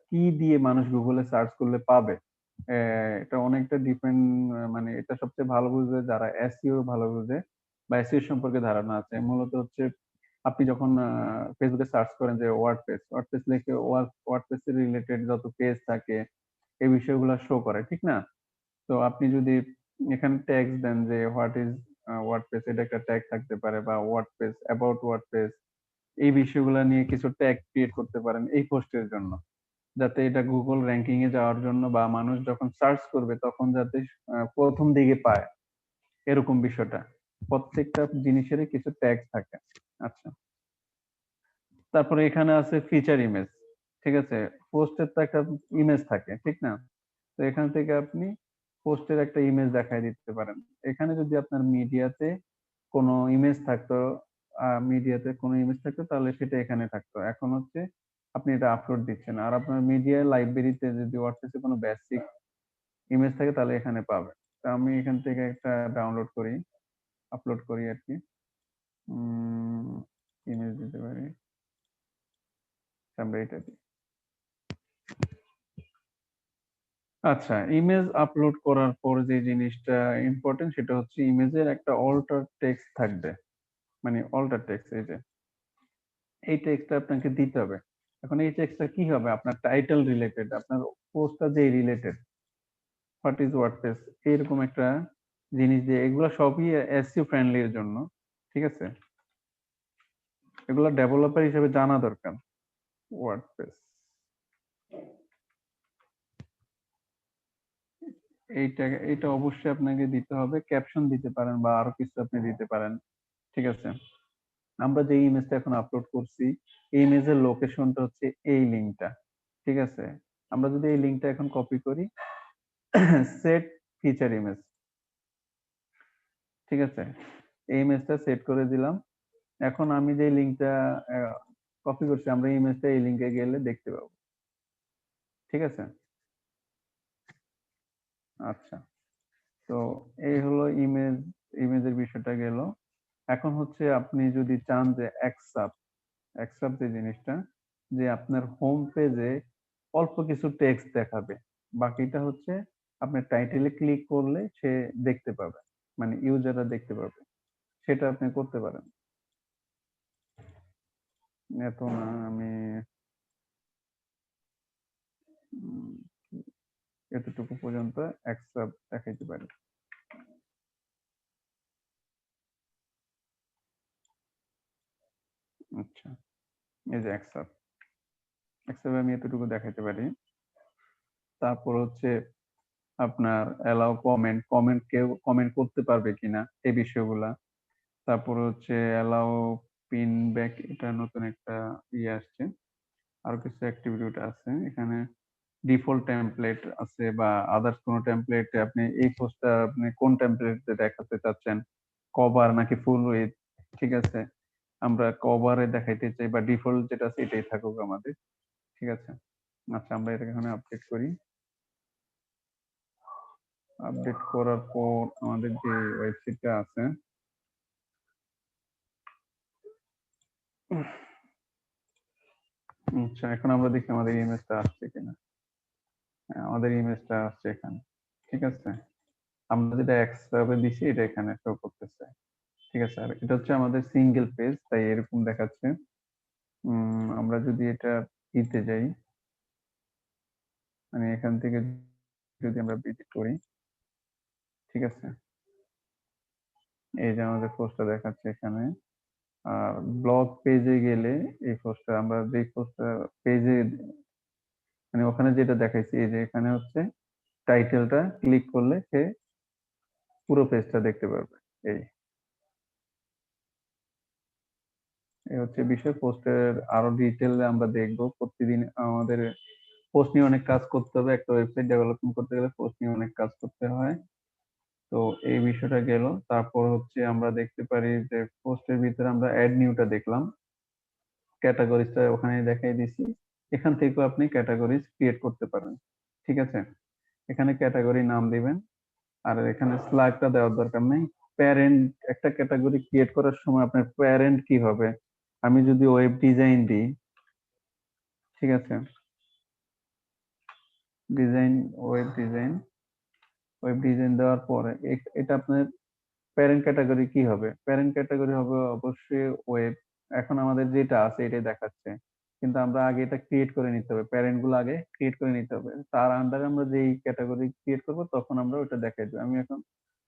কি দিয়ে মানুষ গুগলে সার্চ করলে পাবে, এটা অনেকটা ডিপেন্ড, মানে এটা সবচেয়ে ভালো বুঝবে যারা এসইও ভালো বুঝে বা এসইও সম্পর্কে ধারণা আছে। মূলত হচ্ছে আপনি যখন ফেসবুকে সার্চ করেন যে ওয়ার্ডপ্রেস, ওয়ার্ডপ্রেস লিখে ওয়ার্ডপ্রেস এর রিলেটেড যত পেজ থাকে এই বিষয়গুলো শো করে, ঠিক না। তো আপনি যদি এখানে ট্যাগস দেন যে হোয়াট ইজ ওয়ার্ডপ্রেস, এটা একটা ট্যাগ থাকতে পারে, বা ওয়ার্ডপ্রেস, অ্যাবাউট ওয়ার্ডপ্রেস, এই বিষয়গুলো নিয়ে কিছু ট্যাগ ক্রিয়েট করতে পারেন এই পোস্টের জন্য, যাতে এটা গুগল র্যাঙ্কিং এ যাওয়ার জন্য বা মানুষ যখন সার্চ করবে তখন যাতে প্রথম দিকে পায়, এরকম বিষয়টা। প্রত্যেকটা জিনিসেরই কিছু ট্যাগ থাকে। আচ্ছা, তারপরে এখানে আছে ফিচার ইমেজ, ঠিক আছে। পোস্টের তো একটা ইমেজ থাকে, ঠিক না। তো এখান থেকে আপনি পোস্টের একটা ইমেজ দেখাই দিতে পারেন। এখানে যদি আপনার মিডিয়াতে কোনো ইমেজ থাকতো, তাহলে সেটা এখানে থাকতো। এখন হচ্ছে আপনি এটা আপলোড দিচ্ছেন, আর আপনার মিডিয়া লাইব্রেরিতে যদি ওয়ার্ডপ্রেসে কোনো বেসিক ইমেজ থাকে তাহলে এখানে পাবে। তো আমি এখান থেকে একটা ডাউনলোড করি, আপলোড করি আর কি, ইমেজ দিতে পারি, আমরা এটা দিই। আচ্ছা, ইমেজ আপলোড করার পর যে জিনিসটা ইম্পর্টেন্ট সেটা হচ্ছে ইমেজের একটা অল্টার টেক্সট থাকবে, মানে অল্টার টেক্সট, এই যে এই টেক্সটটা আপনাকে দিতে হবে। এখন এই টেক্সটটা কি হবে, আপনার টাইটেল রিলেটেড, আপনার পোস্টটা যে রিলেটেড, হোয়াট ইজ ওয়ার্ডপ্রেস, এরকম একটা জিনিস দিয়ে, এগুলো সবই এসইও ফ্রেন্ডলি এর জন্য, ঠিক আছে। এগুলো ডেভেলপার হিসেবে জানা দরকার। ওয়ার্ডপ্রেস, এইটা এটা অবশ্যই আপনাকে দিতে হবে, ক্যাপশন দিতে পারেন বা আরো কিছু আপনি দিতে পারেন, ঠিক আছে। আমরা যে ইমেজটা এখন আপলোড করছি এই ইমেজের লোকেশনটা হচ্ছে এই লিঙ্কটা, ঠিক আছে। আমরা যদি এই লিঙ্কটা এখন কপি করি, সেট ফিচার ইমেজ, ঠিক আছে, এই ইমেজটা সেট করে দিলাম। এখন আমি যে লিঙ্কটা কপি করছি, আমরা এই ইমেজটা এই লিঙ্কে গেলে দেখতে পাবো, ঠিক আছে। আচ্ছা, তো এই হলো ইমেজের বিষয়টা গেল। এখন হচ্ছে আপনি যদি চান যে এক্সাপ যে জিনিসটা, যে আপনার হোম পেজে অল্প কিছু টেক্সট দেখাবে, বাকিটা হচ্ছে আপনার টাইটেলে ক্লিক করলে সে দেখতে পাবে, মানে ইউজাররা দেখতে পাবে, সেটা আপনি করতে পারেন। এত না, আমি উম, এতটুকু পর্যন্ত এক্সাপ দেখাইতে পারি। আচ্ছা, এই যে এক্সাপ আমি এতটুকু দেখাইতে পারি। তারপর হচ্ছে আপনার অ্যালাউ কেউ কমেন্ট করতে পারবে কিনা এই বিষয়গুলা। তারপর হচ্ছে অ্যালাউ পিন ব্যাক, এটা নতুন একটা ইয়ে আসছে, আরো কিছু অ্যাক্টিভিটি আছে এখানে। ডিফল্ট টেমপ্লেট আছে বা আদার্স কোনো টেমপ্লেট, আপনি এই পোস্টটা আপনি কোন টেমপ্লেটে দেখাতে চাচ্ছেন, কভার নাকি ফুল উইথ, ঠিক আছে। আমরা কভারে দেখাইতে চাই বা ডিফল্ট যেটা আছে এটাই থাকুক আমাদের, ঠিক আছে। আচ্ছা, আমরা এটা এখানে আপডেট করি। আপডেট করার পর আমাদের যে ওয়েবসাইটটা আছে, আচ্ছা, এখন আমরা দেখি আমাদের ইমেজটা আসছে কিনা। হ্যাঁ, আমাদের ইমেজটা আসছে এখানে, ঠিক আছে। আমরা যেটা এক্সট্রা দিছি এটা এখানে শো করতেছে, ঠিক আছে। আর এটা হচ্ছে আমাদের সিঙ্গেল পেজ, তাই এরকম দেখাচ্ছে। আমরা যদি এটা দিতে যাই, মানে এখান থেকে যদি আমরা ভিজিট করি, ঠিক আছে, এই যে আমাদের পোস্টটা দেখাচ্ছে এখানে। আর ব্লগ পেজে গেলে এই পোস্টটা আমরা যে পোস্টটা পেজে মানে ওখানে যেটা দেখাইছি, এই যে এখানে হচ্ছে টাইটেলটা ক্লিক করলে সে পুরো পেজটা দেখতে পারবে। এই এই হচ্ছে বিষয়। পোস্টের আরো ডিটেইলে আমরা দেখবো। প্রতিদিন আমাদের পোস্ট নিয়ে অনেক কাজ করতে হবে। একটা ওয়েবসাইট ডেভেলপমেন্ট করতে গেলে পোস্ট নিয়ে অনেক কাজ করতে হয়। তো এই বিষয়টা গেল। তারপর হচ্ছে আমরা দেখতে পারি যে পোস্টের ভিতরে আমরা অ্যাড নিউটা দেখলাম, ক্যাটাগরিজটা ওখানে দেখাই দিছি। এখান থেকেও আপনি ক্যাটাগরিজ ক্রিয়েট করতে পারেন। ঠিক আছে, এখানে ক্যাটাগরি নাম দিবেন। আর এখানে স্ল্যাগটা দেওয়ার দরকার নেই। প্যারেন্ট, একটা ক্যাটাগরি ক্রিয়েট করার সময় আপনার প্যারেন্ট কি হবে, আমি যদি ওয়েব ডিজাইন দিই, ঠিক আছে, ডিজাইন, ওয়েব ডিজাইন দেওয়ার পরে এটা আপনার প্যারেন্ট ক্যাটাগরি কি হবে? প্যারেন্ট ক্যাটাগরি হবে অবশ্যই ওয়েব। এখন আমাদের যেটা আছে এটাই দেখাচ্ছে, কিন্তু আমরা আগে এটা ক্রিয়েট করে নিতে হবে। প্যারেন্ট গুলো আগে ক্রিয়েট করে নিতে হবে, তার আন্ডারে আমরা যেই ক্যাটাগরি ক্রিয়েট করব তখন আমরা ওটা দেখাই দেবো। আমি এখন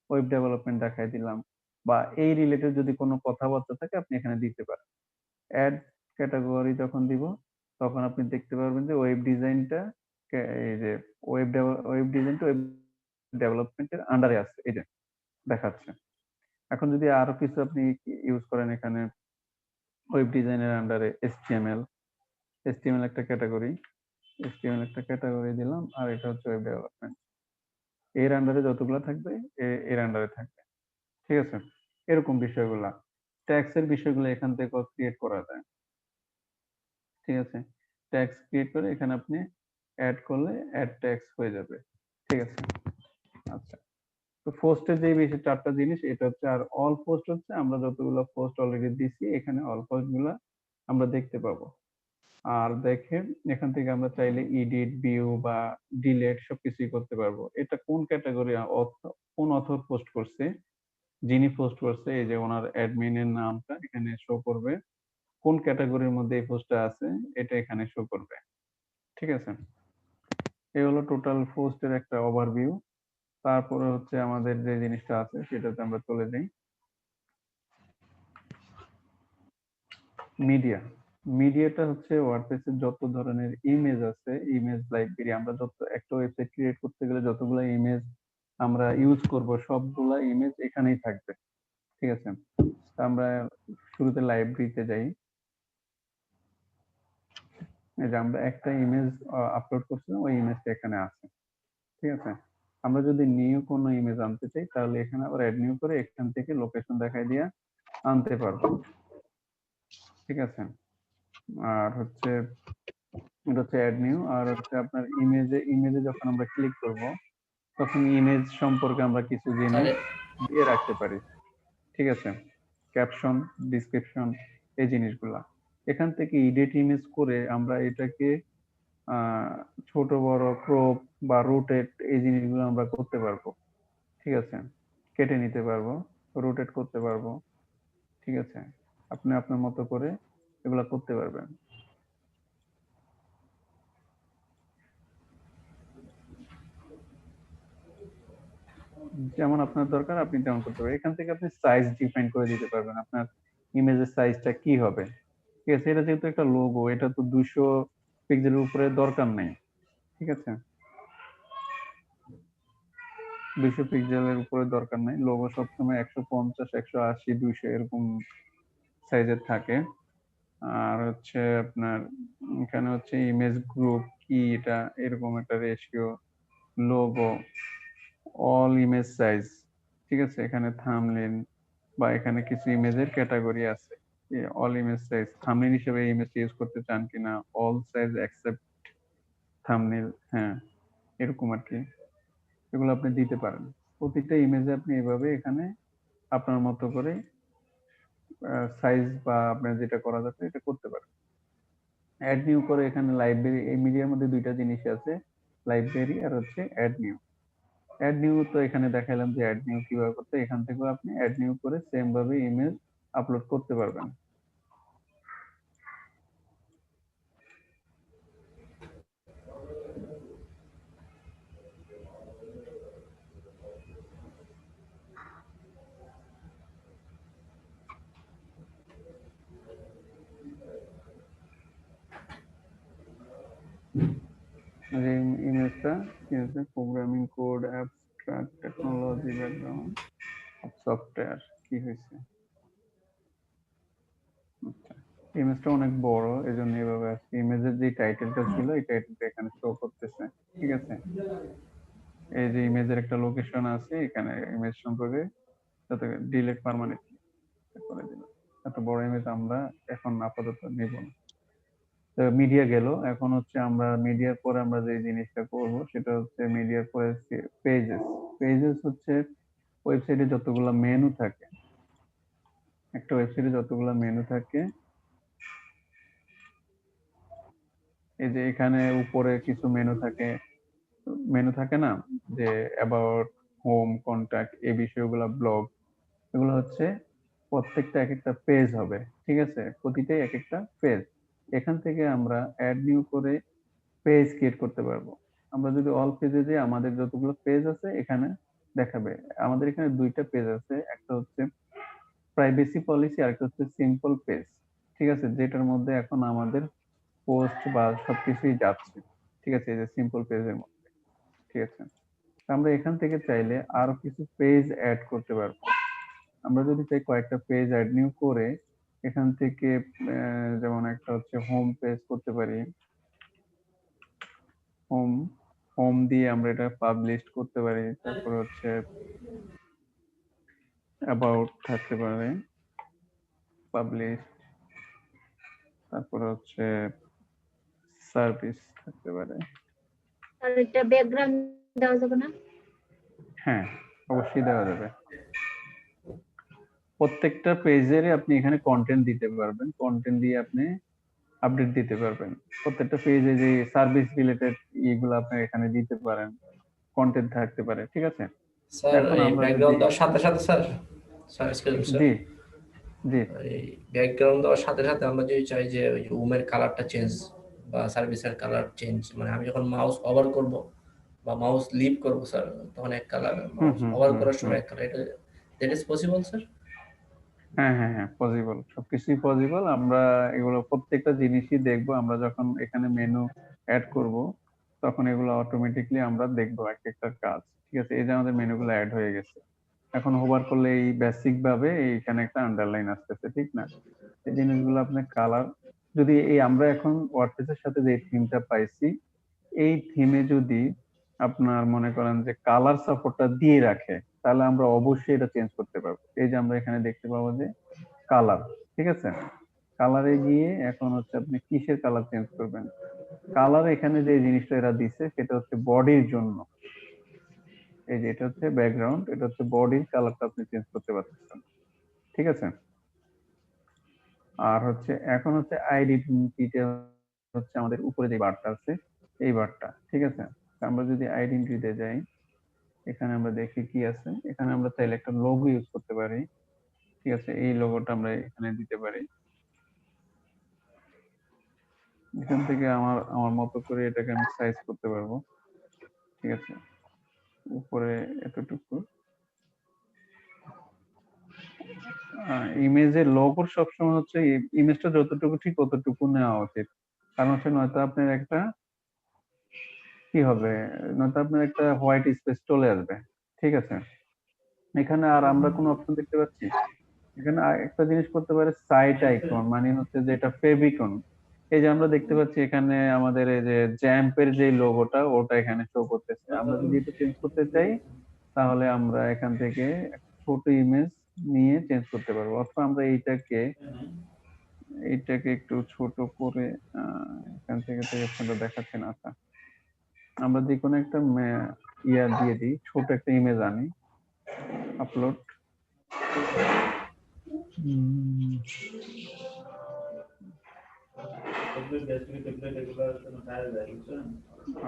ওয়েব ডেভেলপমেন্ট দেখাই দিলাম, বা এই রিলেটেড যদি কোনো কথাবার্তা থাকে আপনি এখানে দিতে পারেন। অ্যাড ক্যাটাগরি যখন দিব তখন আপনি দেখতে পারবেন যে ওয়েব ডিজাইনটা, এই যে ওয়েব ডিজাইনটা ওয়েব ডেভেলপমেন্টের আন্ডারে আছে, এই যে দেখাচ্ছে। এখন যদি আরো কিছু আপনি ইউজ করেন, এখানে ওয়েব ডিজাইনের আন্ডারে এইচটিএমএল একটা ক্যাটাগরি দিলাম, আর এটা হচ্ছে ওয়েব ডেভেলপমেন্ট। এর আন্ডারে যতগুলো থাকবে এর আন্ডারে থাকবে। ঠিক আছে, এরকম বিষয়গুলা, ট্যাক্স এর বিষয়গুলো এখান থেকে ক্রিয়েট করা যায়। ঠিক আছে, ট্যাক্স ক্রিয়েট করে এখানে আপনি অ্যাড করলে অ্যাড ট্যাক্স হয়ে যাবে। ঠিক আছে, আচ্ছা। তো পোস্টের যে বেশি চারটা জিনিস এটা হচ্ছে। আর অল পোস্ট হচ্ছে আমরা যতগুলো পোস্ট অলরেডি দিছি এখানে অল পোস্ট গুলা আমরা দেখতে পাবো। আর দেখেন এখান থেকে আমরা চাইলে এডিট, ভিউ বা ডিলিট সবকিছুই করতে পারবো। এটা কোন ক্যাটাগরি, কোন অথর পোস্ট করছে, যিনি পোস্ট করছে, এই যে ওনার অ্যাডমিনের নামটা এখানে শো করবে। কোন ক্যাটাগরির মধ্যে এই পোস্টটা আছে এটা এখানে শো করবে। ঠিক আছে, এই হলো টোটাল পোস্টের একটা ওভারভিউ। তারপরে হচ্ছে আমাদের যে জিনিসটা আছে সেটাতে আমরা চলে যাই। মিডিয়া, মিডিয়াটা হচ্ছে ওয়ার্ডপ্রেসের যত ধরনের ইমেজ আছে, ইমেজ লাইব্রেরি, আমরা যত একটা ওয়েবসাইট ক্রিয়েট করতে গেলে যতগুলো ইমেজ আমরা ইউজ করব সবগুলা ইমেজ এখানেই থাকবে। ঠিক আছে, তা আমরা শুরুতে লাইব্রেরিতে যাই। এই যে আমরা একটা ইমেজ আপলোড করছিলাম, ওই ইমেজটা এখানে আছে। ঠিক আছে, আমরা যদি নিউ কোনো ইমেজ আনতে চাই তাহলে এখানে আবার অ্যাড নিউ করে এখান থেকে লোকেশন দেখাই দিয়ে আনতে পারবো। ঠিক আছে, আর হচ্ছে এটা হচ্ছে অ্যাড নিউ। আর হচ্ছে আপনার ইমেজে যখন আমরা ক্লিক করব তখন ইমেজ সম্পর্কে আমরা কিছু জিনিস তাহলে দিয়ে রাখতে পারি। ঠিক আছে, ক্যাপশন, ডিসক্রিপশন, এই জিনিসগুলা এখান থেকে এডিট ইমেজ করে আমরা এটাকে আহ ছোট বড়, ক্রপ বা রোটেট, এই জিনিসগুলো আমরা করতে পারবো। ঠিক আছে, কেটে নিতে পারবো, রোটেট করতে পারবো। ঠিক আছে, আপনি আপনার মতো করে এগুলা করতে পারবেন। যেমন আপনার দরকার আপনি তেমন করতে পারবেন। এখান থেকে আপনি সাইজ ডিফাইন করে দিতে পারবেন, আপনার ইমেজের সাইজটা কি হবে। ঠিক আছে, এটা যেহেতু একটা লোগো, এটা তো 200 পিক্সেলের উপরে দরকার নাই। ঠিক আছে, 200 পিক্সেলের উপরে দরকার নাই। লোগো সবসময় 150, 180, 200 এরকম সাইজের থাকে। আর হচ্ছে আপনার এখানে হচ্ছে ইমেজ গ্রুপ কি, এটা এরকম একটা ratio, logo, all image size. ঠিক আছে, এখানে থাম্বনেইল বা এখানে কিছু ইমেজের ক্যাটাগরি আছে। অল ইমেজ সাইজ, থাম্বনেইল হিসেবে ইমেজ ইউজ করতে চান কিনা, অল সাইজ অ্যাকসেপ্ট থাম্বনেইল, হ্যাঁ এরকম আর কি। এগুলো আপনি দিতে পারেন। প্রতিটা ইমেজে আপনি এভাবে এখানে আপনার মতো করে সাইজ বা আপনার যেটা করা যাচ্ছে এটা করতে পারেন। অ্যাড নিউ করে এখানে লাইব্রেরি, এই মিডিয়ার মধ্যে দুইটা জিনিস আছে, লাইব্রেরি আর হচ্ছে অ্যাড নিউ। অ্যাড নিউ তো এখানে দেখালাম যে অ্যাড নিউ কিভাবে করতে, এখান থেকেও আপনি অ্যাড নিউ করে সেম ভাবে ইমেজ আপলোড করতে পারবেন। যে ইমেজটা কি আছে, programming code, abstract technology, background, software, কি হয়েছে? আচ্ছা, ইমেজটা অনেক বড়, এজন্য এভাবে আসছে। ইমেজের যে টাইটেলটা ছিল এই টাইটেলটা এখানে শো করতেছে, ঠিক আছে? এই যে ইমেজের একটা লোকেশন আছে এখানে, ইমেজ সম্পর্কে যাতে ডিলিট পার্মানেন্টলি করে দিলাম। এত বড় ইমেজ আমরা এখন আপাতত নেব না। মিডিয়া গেল, এখন হচ্ছে আমরা মিডিয়ার পরে আমরা যে জিনিসটা করব সেটা হচ্ছে মিডিয়ার পরে পেজেস। পেজেস হচ্ছে ওয়েবসাইটে যতগুলো মেনু থাকে, একটা ওয়েবসাইটে যতগুলো মেনু থাকে, এই যে এখানে উপরে কিছু মেনু থাকে না, যে অ্যাবাউট, হোম, কন্টাক্ট, এই বিষয়গুলো, ব্লগ, এগুলো হচ্ছে প্রত্যেকটা এক একটা পেজ হবে, ঠিক আছে? প্রতিটাই এক একটা পেজ। এখান থেকে আমরা অ্যাড নিউ করে পেজ ক্রিয়েট করতে পারবো। আমরা যদি অল পেজে যাই, আমাদের যতগুলো পেজ আছে এখানে দেখাবে। আমাদের এখানে দুইটা পেজ আছে, একটা হচ্ছে প্রাইভেসি পলিসি আর একটা হচ্ছে সিম্পল পেজ, ঠিক আছে? যেটার মধ্যে এখন আমাদের পোস্ট বা সবকিছুই যাচ্ছে, ঠিক আছে? এই যে সিম্পল পেজের মধ্যে, ঠিক আছে? আমরা এখান থেকে চাইলে আরো কিছু পেজ অ্যাড করতে পারবো। আমরা যদি চাই কয়েকটা পেজ অ্যাড নিউ করে এখান থেকে যেমন একটা হচ্ছে হোম পেজ করতে পারি। হোম হোম দিয়ে আমরা এটা পাবলিশ করতে পারি। তারপর হচ্ছে অ্যাবাউট থাকতে পারে, পাবলিশ, তারপর হচ্ছে সার্ভিস থাকতে পারে। আর একটা ব্যাকগ্রাউন্ড দেওয়া যাবে না? হ্যাঁ, অবশ্যই দেওয়া যাবে। প্রত্যেকটা পেজেরই আপনি এখানে কন্টেন্ট দিতে পারবেন, কন্টেন্ট দিয়ে আপনি আপডেট দিতে পারবেন। প্রত্যেকটা পেজে যে সার্ভিস রিলেটেড এগুলো আপনি এখানে দিতে পারেন, কন্টেন্ট থাকতে পারে, ঠিক আছে? স্যার এখন এই আমরা যদি, ব্যাকগ্রাউন্ড দেওয়ার সাথে সাথে sir, sir excuse me sir, জি জি, এই ব্যাকগ্রাউন্ড দেওয়ার সাথে সাথে আমরা যদি চাই যে ওই রুমের কালারটা চেঞ্জ বা সার্ভিসের কালার চেঞ্জ, মানে আমি যখন মাউস ওভার করব বা মাউস লিভ করব স্যার, তখন এক কালার, হুম মাউস হুম ওভার হুম করার হুম, সময় এক কালার, এটা দ্যাট ইজ পসিবল স্যার? হ্যাঁ হ্যাঁ হ্যাঁ, পসিবল, সবকিছুই পসিবল। আমরা এগুলো প্রত্যেকটা জিনিসই দেখবো, আমরা যখন এখানে মেনু অ্যাড করব তখন এগুলো অটোমেটিকলি আমরা দেখবো এক একটা কাজ, ঠিক আছে? এই যে আমাদের মেনুগুলো অ্যাড হয়ে গেছে, এখন হোভার করলে এই বেসিক ভাবে এইখানে একটা আন্ডারলাইন আসতেছে, ঠিক না? এই জিনিসগুলো আপনার কালার, যদি এই আমরা এখন ওয়ার্ডপ্রেসের সাথে যে থিমটা পাইছি, এই থিমে যদি আপনার মনে করেন যে কালার সাপোর্টটা দিয়ে রাখে, তাহলে আমরা অবশ্যই এটা চেঞ্জ করতে পারবো। এই যে আমরা এখানে দেখতে পাবো যে কালার, ঠিক আছে? কালারে গিয়ে এখন হচ্ছে আপনি কিসের কালার চেঞ্জ করবেন। কালার এখানে যে জিনিসটা এরা দিচ্ছে সেটা হচ্ছে বডির জন্য। এই যে এটা হচ্ছে ব্যাকগ্রাউন্ড, এটা হচ্ছে বডির কালারটা আপনি চেঞ্জ করতে পারতেছেন, ঠিক আছে? আর হচ্ছে এখন হচ্ছে আইডেন্টিটি হচ্ছে আমাদের উপরে যে বারটা আছে, এই বারটা, ঠিক আছে? তো আমরা যদি আইডেন্টিটিতে যাই, এখানে আমরা দেখি কি আছে। এখানে আমরা চাইলে একটা লোগো ইউজ করতে পারি, ঠিক আছে? এই লোগোটা আমরা এখানে দিতে পারি। এখান থেকে আমার আমার মতো করে এটাকে আমি সাইজ করতে পারবো, ঠিক আছে? উপরে এতটুকু ইমেজের লোগোর সবসময় হচ্ছে ইমেজটা যতটুকু ঠিক ততটুকু নেওয়া উচিত। কারণ হচ্ছে নয়তো আপনার একটা কি হবে, নয়তো আপনার একটা হোয়াইট স্পেস চলে আসবে, ঠিক আছে? এখানে আর আমরা কোনো অপশন দেখতে পাচ্ছি? এখানে একটা জিনিস করতে পারে সাইট আইকন, মানে হচ্ছে যে এটা ফেভিকন। এই যে আমরা দেখতে পাচ্ছি এখানে আমাদের এই যে জ্যাম্পের যে লোগোটা ওটা এখানে শো করতেছে। আমরা যদি এটা চেঞ্জ করতে চাই তাহলে আমরা এখান থেকে একটা ছোট ইমেজ নিয়ে চেঞ্জ করতে পারবো, অথবা আমরা এইটাকে একটু ছোট করে এখান থেকে তো অপশনটা দেখাচ্ছে না। আচ্ছা, আমরা যে কোনো একটা ইয়া দিয়ে দিই, ছোট একটা ইমেজ আনি, আপলোড।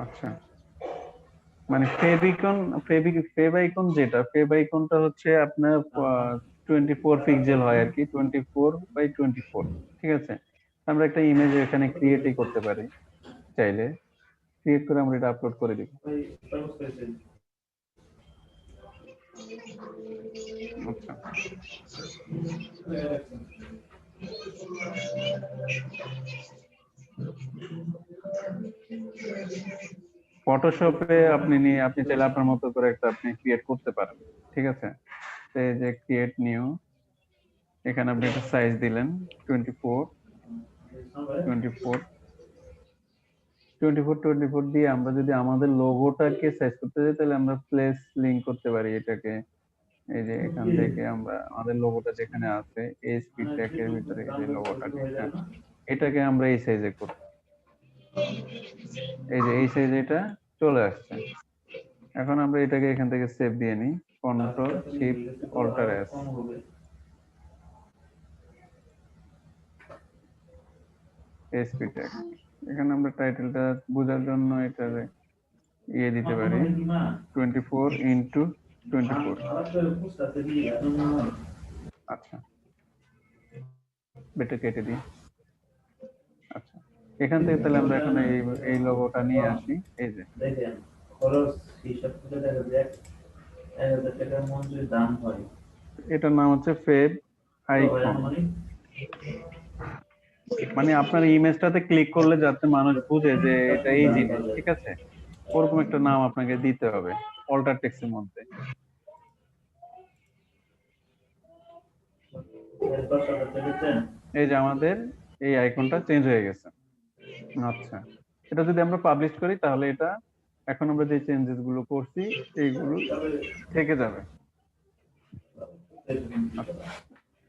আচ্ছা, মানে ফেভাইকন যেটা, ফেভাইকনটা হচ্ছে আপনার 24 পিক্সেল হয় আর কি, 24 বাই 24, ঠিক আছে? আমরা একটা ইমেজ এখানে ক্রিয়েটই করতে পারি, চাইলে ক্রিয়েট করে আমরা এটা আপলোড করে দিব। আচ্ছা, ফটোশপে আপনি চাইলে আপনার মতো করে একটা আপনি ক্রিয়েট করতে পারেন, ঠিক আছে? তো এই যে ক্রিয়েট নিউ, এখানে আপনি একটা সাইজ দিলেন 24 24 24 24 দিয়ে আমরা যদি আমাদের লোগোটাকে সাইজ করতে যাই তাহলে আমরা প্লেস লিংক করতে পারি এটাকে। এই যে এখান থেকে আমরা আমাদের লোগোটা যেখানে আছে ASP ট্যাগের ভিতরে এই যে লোগোটা এটাকে আমরা এই সাইজে করব। এই যে এই সাইজে এটা চলে আসছে। এখন আমরা এটাকে এখান থেকে সেভ দিয়ে নিই, control shift alter S. ASP tag, এখানে আমরা টাইটেলটা বোঝার জন্য এটা দিতে পারি 24x24। আচ্ছা, বেটা কেটে দিই। আচ্ছা, এখান থেকে তাহলে আমরা এখন এই লোগোটা নিয়ে আসি। এই যে এটার নাম হচ্ছে ফেব আইকন। মানে আপনার ইমেজটাতে ক্লিক করলে যাতে মানুষ বুঝে যে এটা এই জিনিস, ঠিক আছে? ওরকম একটা নাম আপনাকে দিতে হবে অল্টার টেক্সটের মধ্যে। এই যে আমাদের এই আইকনটা চেঞ্জ হয়ে গেছে। আচ্ছা, এটা যদি আমরা পাবলিশ করি তাহলে এটা এখন আমরা যে চেঞ্জেস গুলো করছি এইগুলো থেকে যাবে।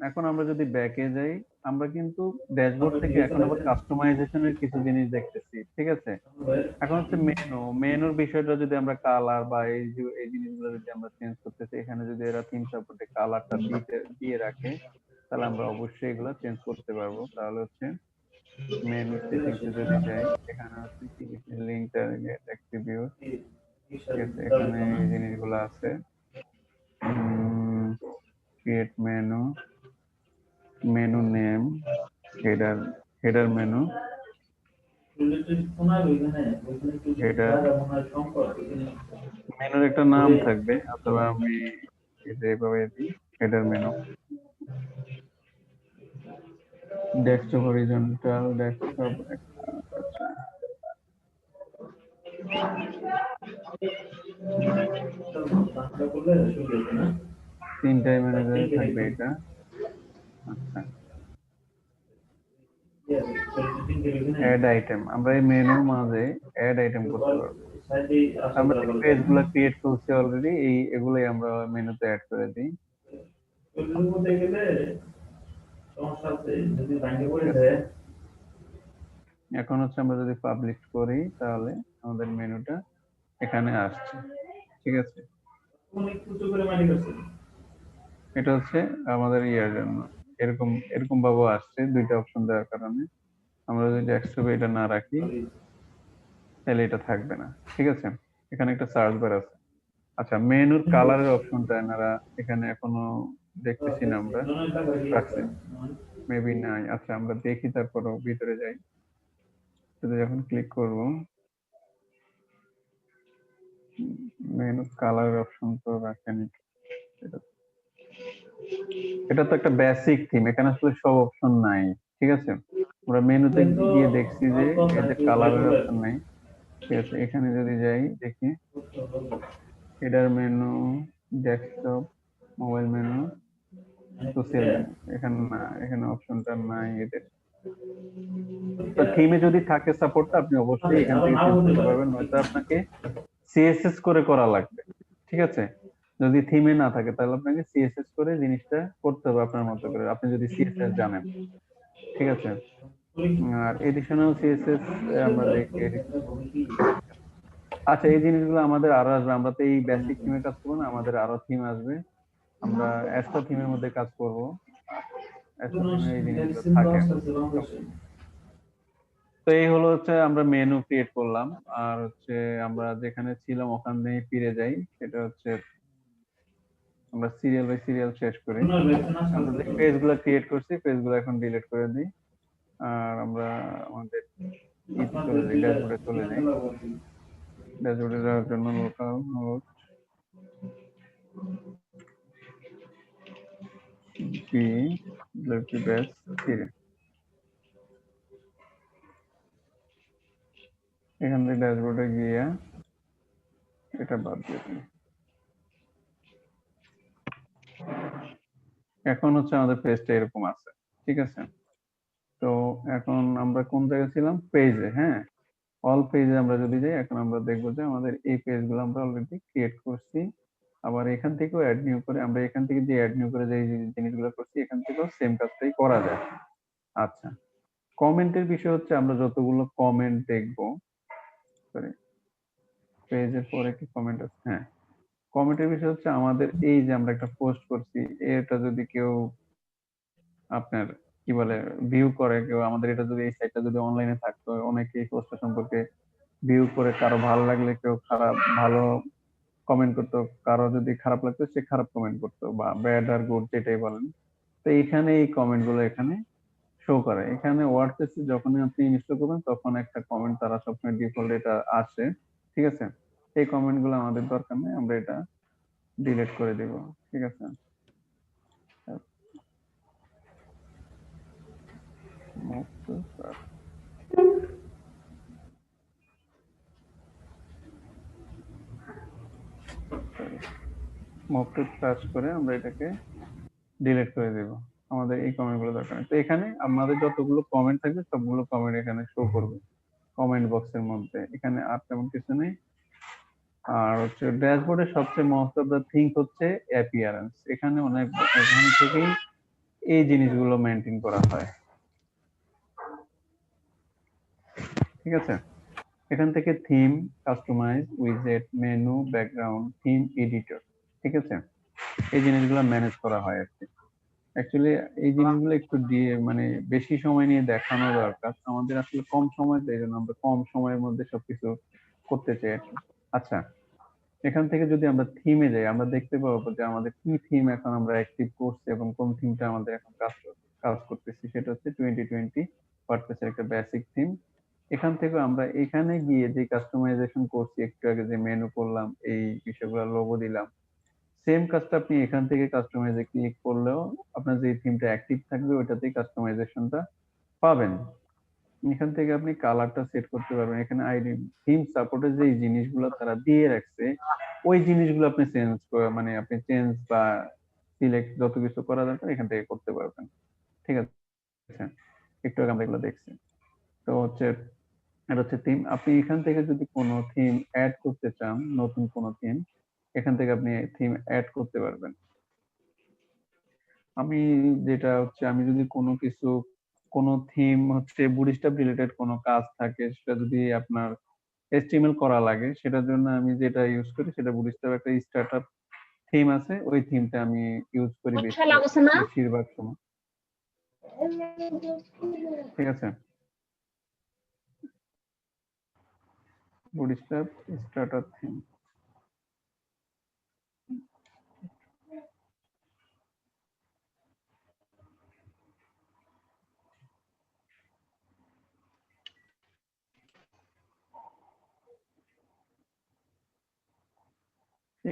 এখন আমরা যদি ব্যাকে যাই, আমরা কিন্তু ড্যাশবোর্ড থেকে এখন আবার কাস্টমাইজেশনের কিছু জিনিস দেখতেছি, ঠিক আছে? এখন হচ্ছে মেনুর বিষয়টা যদি আমরা কালার বা এই জিনিসগুলো যদি আমরা চেঞ্জ করতেছি, এখানে যদি এরা থিম সাপোর্টে কালারটা দিয়ে রাখে তাহলে আমরা অবশ্যই এগুলো চেঞ্জ করতে পারবো। তাহলে হচ্ছে মেনু সেটিংসে যদি যাই, এখানে হচ্ছে কি লিংক টার্গেট অ্যাট্রিবিউট, ঠিক আছে? এখানে এই জিনিসগুলো আছে, create menu, menu name, header menu, মেনুর একটা নাম থাকবে, অথবা আমি এভাবে দিই header menu, desktop horizontal, desktop. তিনটাই ম্যানেজার থাকবে এটা। আচ্ছা, অ্যাড আইটেম, আমরা এই মেনুর মাঝে অ্যাড আইটেম করতে পারবো। আমরা যে পেজগুলো ক্রিয়েট করছি অলরেডি, এগুলাই আমরা মেনুতে অ্যাড করে দিই। এখন হচ্ছে আমরা যদি পাবলিশ করি তাহলে আমাদের মেনুটা এখানে আসছে, ঠিক আছে? এটা হচ্ছে আমাদের ইয়ার জন্য এরকম ভাবে আসছে, দুইটা অপশন দেওয়ার কারণে। আমরা যদি ডেস্কটপে এটা না রাখি তাহলে এটা থাকবে না, ঠিক আছে? এখানে একটা সার্চ বার আছে। আচ্ছা, মেনুর কালারের অপশনটা এনারা এখানে এখনো দেখতেছি না আমরা, রাখছে মেবি নাই। আচ্ছা, আমরা দেখি, তারপরও ভিতরে যাই, শুধু যখন ক্লিক করব মেনু কালারের অপশন তো রাখেনি। এটা তো একটা বেসিক থিম, এখানে আসলে সব অপশন নাই, ঠিক আছে? আমরা মেনুতে গিয়ে দেখছি যে এতে কালারের অপশন নাই, ঠিক আছে? এখানে যদি যাই দেখি header menu, desktop, mobile menu, social menu, এখানে না, এখানে অপশনটা নাই এদের। তো থিমে যদি থাকে সাপোর্টটা, আপনি অবশ্যই এখান থেকে চেঞ্জ করতে পারবেন, নয়তো আপনাকে সিএসএস করে করা লাগবে, ঠিক আছে? যদি থিমে না থাকে তাহলে আপনাকে সিএসএস করে জিনিসটা করতে হবে আপনার মতো করে, আপনি যদি সিএসএস জানেন, ঠিক আছে? আর এডিশনাল সিএসএস আমরা দেখি। আচ্ছা, এই জিনিসগুলো আমাদের আরো আসবে, আমরা তো এই বেসিক থিমে কাজ করবো না, আমাদের আরো থিম আসবে, আমরা অ্যাস্ট্রো থিমের মধ্যে কাজ করব। অ্যাস্ট্রো থিমে এই জিনিসগুলো থাকে। তো এই হলো হচ্ছে আমরা মেনু ক্রিয়েট করলাম, আর হচ্ছে আমরা যেখানে ছিলাম ওখানে ফিরে যাই, সেটা হচ্ছে আমরা সিরিয়াল বাই সিরিয়াল শেষ করি। আমরা যে পেজগুলো ক্রিয়েট করছি পেজগুলো এখন ডিলিট করে দিই, আর আমরা আমাদের চলে যাই, ড্যাশবোর্ডে চলে যাই। ড্যাশবোর্ডে যাওয়ার জন্য লোকাল হোস্ট বেস 3। এখান থেকে ড্যাশবোর্ডে গিয়ে এটা বাদ দিয়ে দিন। এখন হচ্ছে আমাদের পেজটা এরকম আছে, ঠিক আছে। তো এখন আমরা কোন জায়গায় ছিলাম, পেজে। হ্যাঁ, অল পেজে আমরা যদি যাই, এখন আমরা দেখবো যে আমাদের এই পেজগুলো আমরা অলরেডি ক্রিয়েট করছি। আবার এখান থেকেও অ্যাড নিউ করে, আমরা এখান থেকে যে অ্যাড নিউ করে যে জিনিসগুলো করছি, এখান থেকেও সেম কাজটাই করা যায়। আচ্ছা, কমেন্টের বিষয় হচ্ছে আমরা যতগুলো কমেন্ট দেখবো, সরি, পেজের পরে কি কমেন্ট আছে, হ্যাঁ, কমেন্টের বিষয় হচ্ছে আমাদের এই যে আমরা একটা পোস্ট করছি, এটা যদি কেউ আপনার কি বলে ভিউ করে, কেউ আমাদের এটা যদি এই সাইটটা যদি অনলাইনে থাকতো, অনেকে এই পোস্টটা সম্পর্কে ভিউ করে, কারো ভালো লাগলে কেউ খারাপ ভালো কমেন্ট করতো, কারো যদি খারাপ লাগতো সে খারাপ কমেন্ট করতো, বা ব্যাড আর গুড যেটাই বলেন। তো এখানে এই কমেন্ট গুলো এখানে শো করে। এখানে ওয়ার্ডপ্রেসে যখনই আপনি ইনস্টল করবেন তখন একটা কমেন্ট তারা সবসময় ডিফল্ট এটা আসে, ঠিক আছে। এই কমেন্ট গুলো আমাদের দরকার নেই, আমরা এটা ডিলিট করে দিব, ঠিক আছে। Move to start. Sorry. Move to start করে আমরা এটাকে ডিলিট করে দেব, আমাদের এই কমেন্ট গুলো দরকার নেই। তো এখানে আমাদের যতগুলো কমেন্ট থাকবে সবগুলো কমেন্ট এখানে শো করবে কমেন্ট বক্সের মধ্যে, এখানে আর তেমন কিছু নেই। আর হচ্ছে ড্যাশবোর্ডের সবচেয়ে মোস্ট অফ দ্য থিংস হচ্ছে অ্যাপিয়ারেন্স। এখানে অনেক, এখান থেকেই এই জিনিসগুলো মেনটেন করা হয়, ঠিক আছে। এখান থেকে থিম, কাস্টমাইজ, উইজেট, মেনু, ব্যাকগ্রাউন্ড, থিম, এডিটর, ঠিক আছে, এই জিনিসগুলো ম্যানেজ করা হয় আর কি। অ্যাকচুয়ালি এই জিনিসগুলো একটু দিয়ে মানে বেশি সময় নিয়ে দেখানো দরকার, আমাদের আসলে কম সময়, তাই জন্য আমরা কম সময়ের মধ্যে সবকিছু করতে চাই আর কি। আচ্ছা, এখান থেকে যদি আমরা থিমে যাই, আমরা দেখতে পাবো যে আমাদের কি থিম এখন আমরা অ্যাক্টিভ করছি এবং কোন থিমটা আমাদের এখন কাজ করতেছি। সেটা হচ্ছে 2020 ওয়ার্ডপ্রেসের একটা বেসিক থিম। এখান থেকে আমরা এখানে গিয়ে যে কাস্টমাইজেশন করছি, একটু আগে যে মেনু করলাম, এই বিষয়গুলো লোগো দিলাম, সেম কাজটা আপনি এখান থেকে কাস্টমাইজে ক্লিক করলেও আপনার যে থিমটা অ্যাক্টিভ থাকবে ওইটাতেই কাস্টমাইজেশনটা পাবেন। এখান থেকে আপনি কালারটা সেট করতে পারবেন। এখানে আইডি থিম সাপোর্টের যে জিনিসগুলো তারা দিয়ে রাখছে, ওই জিনিসগুলো আপনি চেঞ্জ করে, মানে আপনি চেঞ্জ বা সিলেক্ট যত কিছু করা দরকার এখান থেকে করতে পারবেন, ঠিক আছে। একটু আগে আমরা এগুলো দেখছি। তো হচ্ছে এটা হচ্ছে থিম। আপনি এখান থেকে যদি কোনো থিম অ্যাড করতে চান, নতুন কোনো থিম, এখান থেকে আপনি থিম অ্যাড করতে পারবেন। আমি যেটা হচ্ছে, আমি যদি কোনো কিছু, কোনো থিম হচ্ছে বুটস্ট্র্যাপ রিলেটেড কোনো কাজ থাকে, সেটা যদি আপনার HTML করা লাগে, সেটার জন্য আমি যেটা ইউজ করি সেটা বুটস্ট্র্যাপ একটা স্টার্টআপ থিম আছে, ওই থিমটা আমি ইউজ করি বেশিরভাগ সময়, ঠিক আছে। বুটস্ট্র্যাপ স্টার্টার থিম,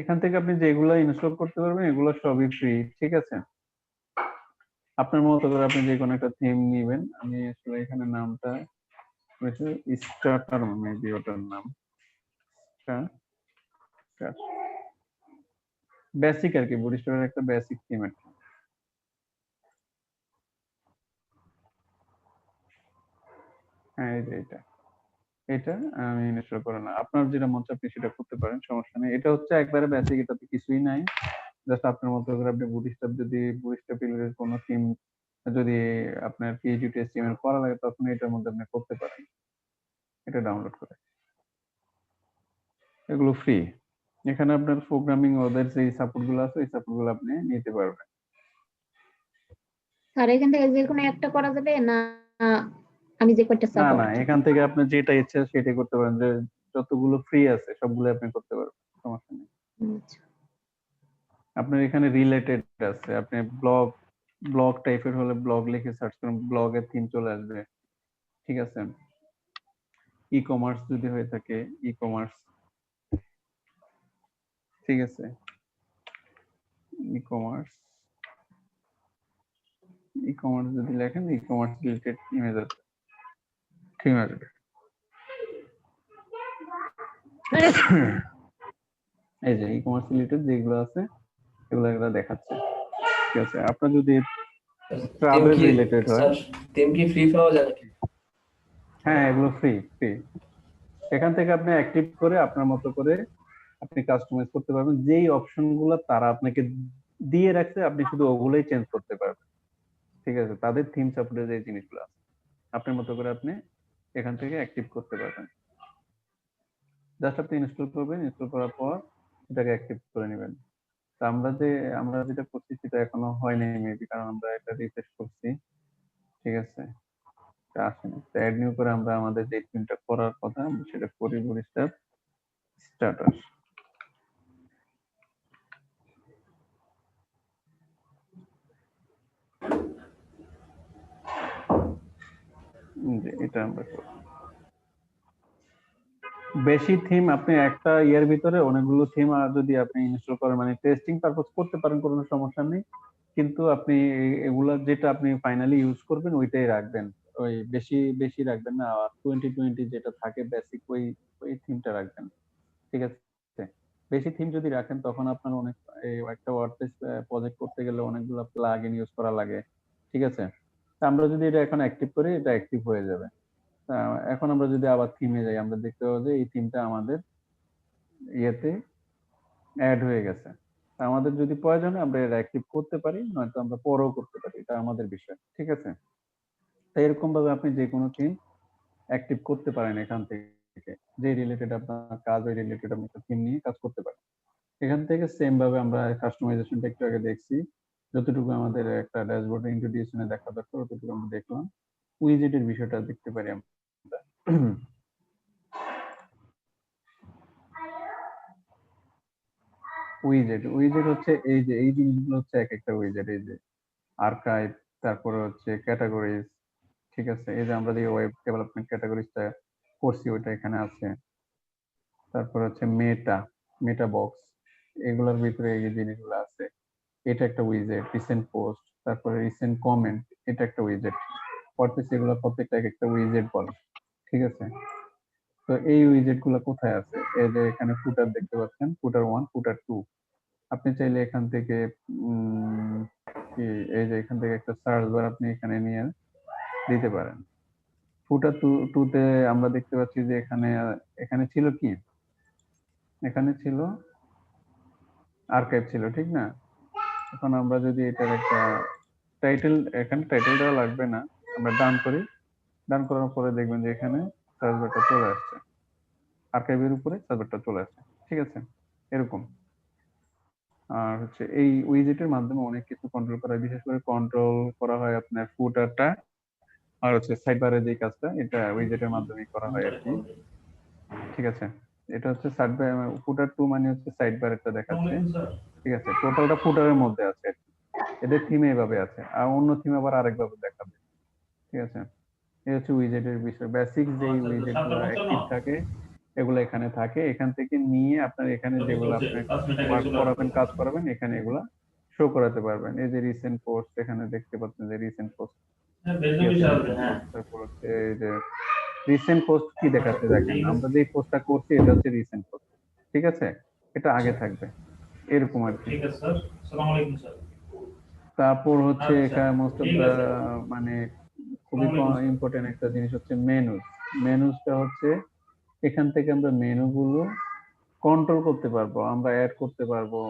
এখান থেকে আপনি যেগুলো ইনস্টল করতে পারবেন এগুলো সবই ফ্রি, ঠিক আছে। আপনার মতো করে আপনি যে কোনো একটা থিম নিবেন। আমি আসলে এখানে নামটা স্টার্টার, মেবি ওটার নাম বেসিক আর কি, বুটস্ট্র্যাপের একটা বেসিক থিম আর কি। হ্যাঁ, এই যে এটা, এটা আমি ইনস্টল করে না, আপনার যেটা মন চায় আপনি সেটা করতে পারেন, সমস্যা নেই। এটা হচ্ছে একবারে বেসিক, এটাতে কিছুই নাই, জাস্ট আপনার মতো করে আপনি বুটস্ট্র্যাপ, যদি বুটস্ট্র্যাপ রিলেটেড কোনো থিম যদি আপনার PHP HTML করা লাগে তখন এটার মধ্যে আপনি করতে পারেন, এটা ডাউনলোড করে। এগুলো ফ্রি। এখানে আপনার প্রোগ্রামিং ওদের যে সাপোর্ট গুলো আছে ওই সাপোর্ট গুলো আপনি নিতে পারবেন। স্যার এখান থেকে যে কোনো একটা করা যাবে না, আমি যে কয়টা না সাপোর্ট? না, এখান থেকে আপনি যেটা ইচ্ছে সেটাই করতে পারেন, যে যতগুলো ফ্রি আছে সবগুলো আপনি করতে পারবেন, সমস্যা নেই। আপনার এখানে রিলেটেড আছে, আপনি ব্লগ ব্লগ টাইপের হলে ব্লগ লিখে সার্চ করুন, ব্লগের থিম চলে আসবে, ঠিক আছে। ই কমার্স যদি হয়ে থাকে, ই কমার্স, ঠিক আছে, ই কমার্স, ই কমার্স যদি লেখেন ই কমার্স রিলেটেড ইমেজ আসবে, থিম আসবে। এই যে ই কমার্স রিলেটেড যেগুলো আছে এগুলো দেখাচ্ছে। ঠিক আছে, আপনার যদি ট্রাভেল রিলেটেড হয়, স্যার থিম কি ফ্রি পাওয়া যায় নাকি? হ্যাঁ এগুলো ফ্রি। এখান থেকে আপনি অ্যাক্টিভ করে আপনার মতো করে আপনি কাস্টমাইজ করতে পারবেন। যেই অপশন গুলো তারা আপনাকে দিয়ে রাখছে আপনি শুধু ওগুলোই চেঞ্জ করতে পারবেন। ঠিক আছে, তাদের থিম সাপোর্টে যে জিনিসগুলো আছে আপনার মতো করে আপনি এখান থেকে অ্যাক্টিভ করতে পারবেন। জাস্ট আপনি ইনস্টল করবেন, ইনস্টল করার পর এটাকে অ্যাক্টিভ করে নেবেন। তো আমরা যেটা করছি সেটা এখনো হয়নি মেবি, কারণ আমরা এটা রিফ্রেশ করছি। ঠিক আছে, এটা আসেনি। তো অ্যাড নিউ করে আমরা আমাদের যে থিমটা করার কথা আমরা সেটা করি। বুটস্ট্র্যাপ স্টার্টার, এটা আমরা করি। বেশি থিম আপনি একটা ইয়ের ভিতরে অনেকগুলো থিম যদি আপনি ইনস্টল করেন, মানে টেস্টিং পারপোজ করতে পারেন, কোনো সমস্যা নেই। কিন্তু আপনি এগুলা যেটা আপনি ফাইনালি ইউজ করবেন ওইটাই রাখবেন। ওই বেশি বেশি রাখবেন না, 2020 যেটা থাকে বেসিক ওই ওই থিমটা রাখবেন। ঠিক আছে, বেশি থিম যদি রাখেন তখন আপনার অনেক একটা ওয়ার্ডপ্রেস প্রজেক্ট করতে গেলে অনেকগুলো প্লাগইন ইউজ করা লাগে। ঠিক আছে, তা আমরা যদি এটা এখন অ্যাক্টিভ করি এটা অ্যাক্টিভ হয়ে যাবে। এখন আমরা যদি আবার থিমে যাই আমরা দেখতে পাবো যে এই থিমটা আমাদের ইয়েতে অ্যাড হয়ে গেছে। তা আমাদের যদি প্রয়োজন হয় আমরা এটা অ্যাক্টিভ করতে পারি, নয়তো আমরা পরেও করতে পারি, এটা আমাদের বিষয়। ঠিক আছে, তো এরকম ভাবে আপনি যে কোনো থিম অ্যাক্টিভ করতে পারেন এখান থেকে। যে রিলেটেড আপনার কাজ ওই রিলেটেড আপনি একটা থিম নিয়ে কাজ করতে পারেন এখান থেকে। সেম ভাবে আমরা কাস্টমাইজেশনটা একটু আগে দেখছি, যতটুকু আমাদের একটা ড্যাশবোর্ড ইন্ট্রোডিউশনে দেখা দরকার ততটুকু আমরা দেখলাম। উইজেটের বিষয়টা দেখতে পারি আমরা। উইজেট হচ্ছে এই যে এই জিনিসগুলো হচ্ছে এক একটা উইজেট। এই যে আর্কাইভ, তারপরে হচ্ছে ক্যাটাগরিজ। ঠিক আছে, এই যে আমরা যে ওয়েব ডেভেলপমেন্ট ক্যাটাগরিজটা করছি ওইটা এখানে আছে। তারপর হচ্ছে মেটা বক্স, এগুলোর ভিতরে এই যে জিনিসগুলো আছে এটা একটা উইজেট। রিসেন্ট পোস্ট, তারপরে রিসেন্ট কমেন্ট, এটা একটা উইজেট। পড়তেছি এগুলো প্রত্যেকটা এক একটা উইজেট বলে। ঠিক আছে, তো এই উইজেট গুলো কোথায় আছে? এই যে এখানে ফুটার দেখতে পাচ্ছেন, ফুটার 1, ফুটার 2। আপনি চাইলে এখান থেকে কি এই যে এখান থেকে একটা সার্চ বার আপনি এখানে নিয়ে দিতে পারেন। ফুটার 2 তে আমরা দেখতে পাচ্ছি যে এখানে এখানে ছিল কি, এখানে ছিল আর্কাইভ ছিল, ঠিক না? এখন আমরা যদি এটার একটা টাইটেল, এখানে টাইটেল দেওয়া লাগবে না, আমরা ডান করি। ডান করার পরে দেখবেন যে এখানে সার্চ বারটা চলে আসছে, আর্কাইভের উপরে সার্চ বারটা চলে আসছে। ঠিক আছে, এরকম। আর হচ্ছে এই উইজেটের মাধ্যমে অনেক কিছু কন্ট্রোল করা হয়, বিশেষ করে কন্ট্রোল করা হয় আপনার ফুটারটা আর হচ্ছে সাইড বারের যে কাজটা এটা উইজেটের মাধ্যমে করা হয় আর কি। ঠিক আছে, এটা হচ্ছে সাইড বার, ফুটার 2 মানে হচ্ছে সাইড বারেরটা দেখাচ্ছে। ঠিক আছে, টোটালটা ফুটারের মধ্যে আছে আর কি। এদের থিমে এভাবে আছে, আর অন্য থিম আবার আরেকভাবে দেখাবে। ঠিক আছে, এই হচ্ছে উইজেটের বিষয়। বেসিক যে উইজেট গুলো অ্যাক্টিভ থাকে এগুলো এখানে থাকে। এখান থেকে নিয়ে আপনার এখানে যেগুলো আপনি ওয়ার্ক করাবেন, কাজ করাবেন, এখানে এগুলা শো করাতে পারবেন। এই যে রিসেন্ট পোস্ট এখানে দেখতে পাচ্ছেন যে রিসেন্ট পোস্ট। তারপর হচ্ছে এই যে রিসেন্ট পোস্ট কি দেখাচ্ছে দেখেন, আমরা যে পোস্টটা করছি এটা হচ্ছে রিসেন্ট পোস্ট। ঠিক আছে, এটা আগে থাকবে এরকম আর কি। ঠিক আছে স্যার, আসসালামু আলাইকুম স্যার। তারপর হচ্ছে আচ্ছা, এখানে মোস্ট অফ ঠিক দা আছে। মানে খুবই ইম্পর্টেন্ট একটা জিনিস হচ্ছে মেনুজ। মেনুজটা হচ্ছে এখান থেকে আমরা মেনু গুলো কন্ট্রোল করতে পারবো, আমরা অ্যাড করতে পারবো,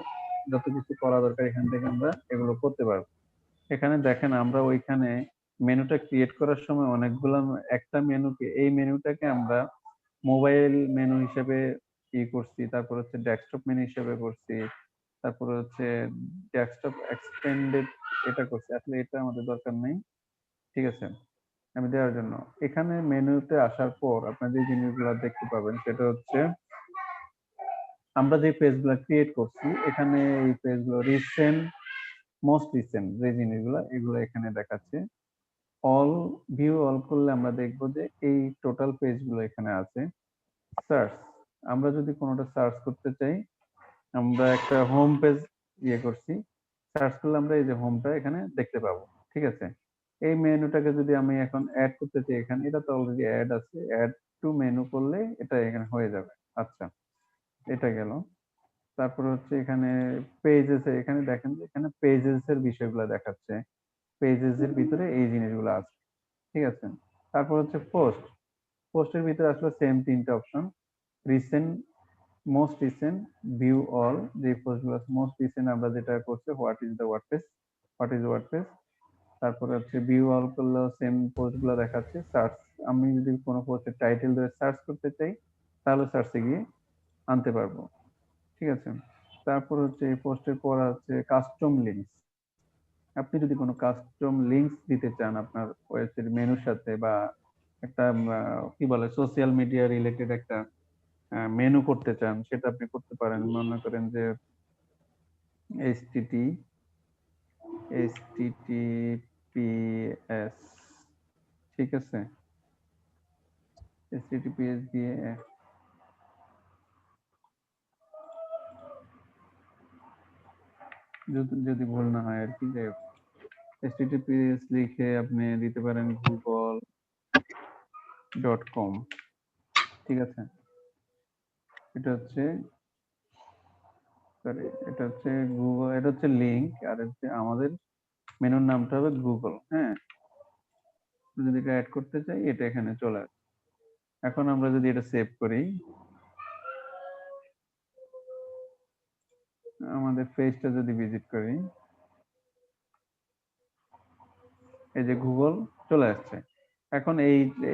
যত কিছু করা দরকার এখান থেকে আমরা এগুলো করতে পারবো। এখানে দেখেন আমরা ওইখানে মেনুটা ক্রিয়েট করার সময় অনেকগুলো একটা মেনুকে, এই মেনুটাকে আমরা মোবাইল মেনু হিসেবে করছি, তারপর হচ্ছে ডেস্কটপ মেনু হিসেবে করছি, তারপর হচ্ছে ডেস্কটপ এক্সটেন্ডেড এটা করছি। আসলে এটা আমাদের দরকার নেই। ঠিক আছে, আমি দেওয়ার জন্য এখানে মেনুতে আসার পর আপনার যে জিনিসগুলো দেখতে পাবেন সেটা হচ্ছে আমরা যে পেজগুলো ক্রিয়েট করছি এখানে এই পেজগুলো রিসেন্ট, মোস্ট রিসেন্ট যে জিনিসগুলো এগুলো এখানে দেখাচ্ছে। অল ভিউ অল করলে আমরা দেখবো যে এই টোটাল পেজগুলো এখানে আছে। সার্চ, আমরা যদি কোনোটা সার্চ করতে চাই আমরা একটা হোম পেজ করছি, সার্চ করলে আমরা এই যে হোমটা এখানে দেখতে পাবো। ঠিক আছে, এই মেনুটাকে যদি আমি এখন অ্যাড করতে চাই এখানে, এটা তো অলরেডি অ্যাড আছে, অ্যাড টু মেনু করলে এটা এখানে হয়ে যাবে। আচ্ছা, এটা গেল। তারপর হচ্ছে এখানে পেজেস, এখানে দেখেন যে এখানে পেজেস এর বিষয়গুলো দেখাচ্ছে, পেজেস এর ভিতরে এই জিনিসগুলো আছে, ঠিক আছে। তারপর হচ্ছে পোস্ট, পোস্টের ভিতরে আসলে সেম তিনটা option, recent, most recent, view all, যে পোস্টগুলো আছে মোস্ট রিসেন্ট আমরা যেটা করছি what is the WordPress, what is WordPress. তারপরে হচ্ছে ভিউ অল করলেও সেম পোস্টগুলো দেখাচ্ছে। সার্চ, আমি যদি কোনো পোস্টের টাইটেল ধরে সার্চ করতে চাই তাহলে সার্চে গিয়ে আনতে পারবো, ঠিক আছে। তারপর হচ্ছে এই পোস্টের পর হচ্ছে কাস্টম লিঙ্কস, আপনি যদি কোনো কাস্টম লিঙ্কস দিতে চান আপনার ওয়েবসাইট মেনুর সাথে, বা একটা কি বলে সোশ্যাল মিডিয়া রিলেটেড একটা মেনু করতে চান, সেটা আপনি করতে পারেন। মনে করেন যে এইচটিটি এইচটিটিপিএস, ঠিক আছে, এইচটিটিপিএস দিয়ে যদি ভুল না হয় আর কি, যে এইচটিটিপিএস লিখে আপনি দিতে পারেন google.com, ঠিক আছে। এটা হচ্ছে সরি, এটা হচ্ছে গুগল, এটা হচ্ছে লিংক, আর হচ্ছে আমাদের মেনুর নামটা হবে গুগল, হ্যাঁ। যদি এটা অ্যাড করতে চাই এটা এখানে চলে আসে। এখন আমরা যদি এটা সেভ করি, আমাদের পেজটা যদি ভিজিট করি, এই যে গুগল চলে আসছে। এখন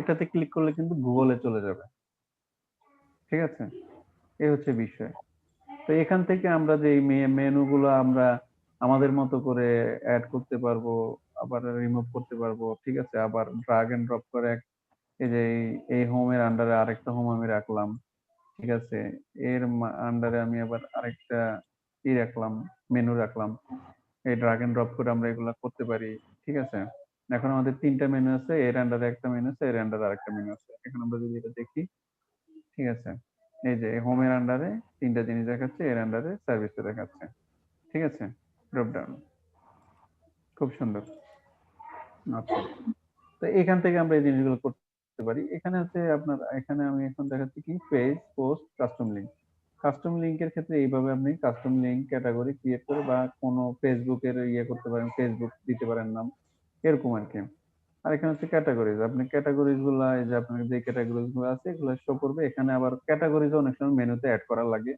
এটাতে ক্লিক করলে কিন্তু গুগলে চলে যাবে, ঠিক আছে। এই হচ্ছে বিষয়। তো এখান থেকে আমরা যে মেনু গুলো আমরা আমাদের মতো করে অ্যাড করতে পারবো, আবার রিমুভ করতে পারবো, ঠিক আছে। আবার ড্রাগ এন্ড ড্রপ করে এই যে এই হোমের আন্ডারে আরেকটা হোম আমি রাখলাম, ঠিক আছে। এর আন্ডারে আমি আবার আরেকটা রাখলাম, মেনু রাখলাম। এই ড্রাগ এন্ড ড্রপ করে আমরা এগুলা করতে পারি, ঠিক আছে। এখন আমাদের তিনটা মেনু আছে, এর আন্ডারে একটা মেনু আছে, এর আন্ডারে আরেকটা মেনু আছে। এখন আমরা যদি এটা দেখি, ঠিক আছে, এই যে হোমের আন্ডারে তিনটা জিনিস দেখাচ্ছে, এর আন্ডারে সার্ভিসে দেখাচ্ছে, ঠিক আছে। ড্রপ ডাউন, খুব সুন্দর। আচ্ছা, তো এখান থেকে আমরা এই জিনিসগুলো করতে পারি। এখানে হচ্ছে আপনার, এখানে আমি এখন দেখাচ্ছি কি page, post, custom link. Custom লিংকের ক্ষেত্রে এইভাবে আপনি কাস্টম লিংক ক্যাটাগরি ক্রিয়েট করে, বা কোনো ফেসবুকের করতে পারেন, ফেসবুক দিতে পারেন নাম, এরকম আর কি। আর এখানে হচ্ছে ক্যাটাগরিজ, আপনি ক্যাটাগরিজ গুলা, এই যে আপনার যে ক্যাটাগরিজ গুলো আছে এগুলো শো করবে। এখানে আবার ক্যাটাগরিজ অনেক সময় মেনুতে অ্যাড করা লাগে,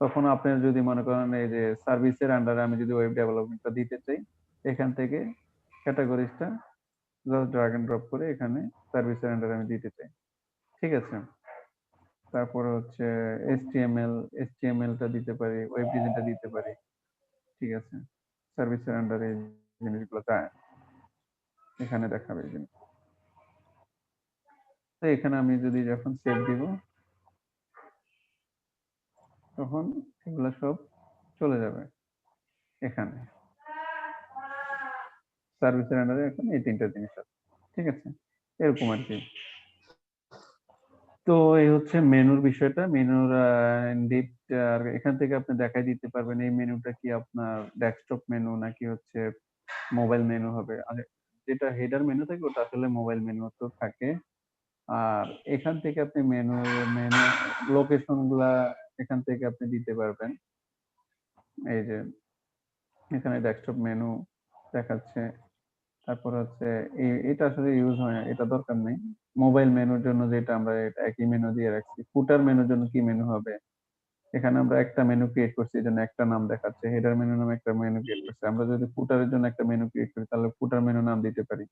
তখন আপনি যদি মনে করেন এই যে সার্ভিসের আন্ডারে আমি যদি ওয়েব ডেভেলপমেন্টটা দিতে চাই, এখান থেকে ক্যাটাগরিজটা জাস্ট ড্রাগ এন্ড ড্রপ করে এখানে সার্ভিসের আন্ডারে আমি দিতে চাই, ঠিক আছে। তারপর হচ্ছে এইচটিএমএলটা দিতে পারি, ওয়েব ডিজাইনটা দিতে পারি, ঠিক আছে। সার্ভিসের আন্ডারে এই জিনিসগুলো এখানে দেখাবে এই জিনিস। তো এখানে আমি যদি যখন সেভ দিব, তখন এগুলো সব চলে যাবে এখানে সার্ভিসের আন্ডারে। এখন এই তিনটা জিনিস আছে, ঠিক আছে, এরকম আর কি। তো এই হচ্ছে মেনুর বিষয়টা, মেনুর ডিপ। আর এখান থেকে আপনি দেখাই দিতে পারবেন এই মেনুটা কি আপনার ডেস্কটপ মেনু নাকি হচ্ছে মোবাইল মেনু হবে। আর যেটা হেডার মেনু থাকে ওটা আসলে মোবাইল মেনু তো থাকে। আর এখান থেকে আপনি মেনু মেনু লোকেশন গুলা এখান থেকে আপনি দিতে পারবেন। এই যে এখানে ডেস্কটপ মেনু দেখাচ্ছে। তারপর হচ্ছে এটা আসলে ইউজ হয় না, এটা দরকার নেই। মোবাইল মেনুর জন্য যেটা আমরা এটা একই মেনু দিয়ে রাখছি। ফুটার মেনুর জন্য কি মেনু হবে, এখানে আমরা একটা মেনু ক্রিয়েট করছি, এই জন্য একটা নাম দেখাচ্ছে। হেডার মেনু নামে একটা মেনু ক্রিয়েট করছি। আমরা যদি ফুটারের জন্য একটা মেনু ক্রিয়েট করি তাহলে ফুটার মেনু নাম দিতে পারি।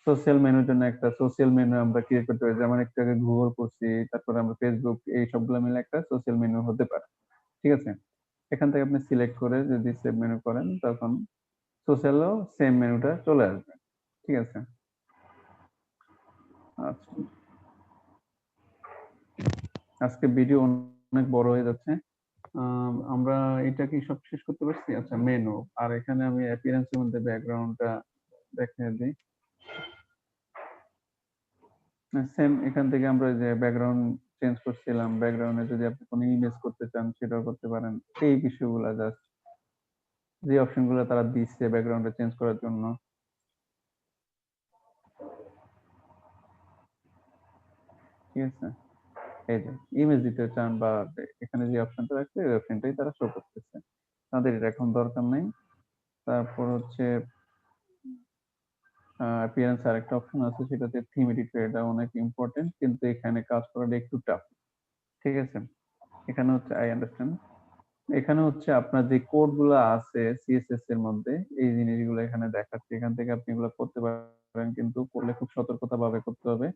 সোশ্যাল মেনুর জন্য একটা সোশ্যাল মেনু আমরা ক্রিয়েট করতে পারি, যেমন একটু আগে গুগল করছি, তারপরে আমরা ফেসবুক, এই সবগুলো মিলে একটা সোশ্যাল মেনু হতে পারে, ঠিক আছে। এখান থেকে আপনি সিলেক্ট করে যদি সেভ মেনু করেন তখন সোশ্যালও সেম মেনুটা চলে আসবে, ঠিক আছে। আচ্ছা, আজকে ভিডিও অনেক বড় হয়ে যাচ্ছে। আমরা এটা কি সব শেষ করতে পারছি? আচ্ছা, মেনু। আর এখানে আমি অ্যাপিয়ারেন্সের মধ্যে ব্যাকগ্রাউন্ডটা দেখিয়ে দিই। সেম এখান থেকে আমরা যে ব্যাকগ্রাউন্ড চেঞ্জ করছিলাম, ব্যাকগ্রাউন্ডে যদি আপনি কোনো ইমেজ করতে চান সেটাও করতে পারেন। এই বিষয়গুলো জাস্ট যে অপশনগুলো তারা দিচ্ছে ব্যাকগ্রাউন্ডে চেঞ্জ করার জন্য, ঠিক আছে। এই যে ইমেজ দিতে চান বা এখানে যে অপশনটা রাখছে ওই অপশনটাই তারা শো করতেছে, তাদের এটা এখন দরকার নেই। তারপর হচ্ছে অ্যাপিয়ারেন্স আরেকটা অপশন আছে, সেটাতে থিম এডিট, এটা অনেক ইম্পর্টেন্ট, কিন্তু এখানে কাজ করাটা একটু টাফ। ঠিক আছে, এখানে হচ্ছে আই আন্ডারস্ট্যান্ড, এখানে হচ্ছে আপনার যে কোড গুলো আছে সিএসএস এর মধ্যে, এই জিনিসগুলো এখানে দেখাচ্ছে, এখান থেকে আপনি এগুলো করতে পারেন, কিন্তু করলে খুব সতর্কতা ভাবে করতে হবে।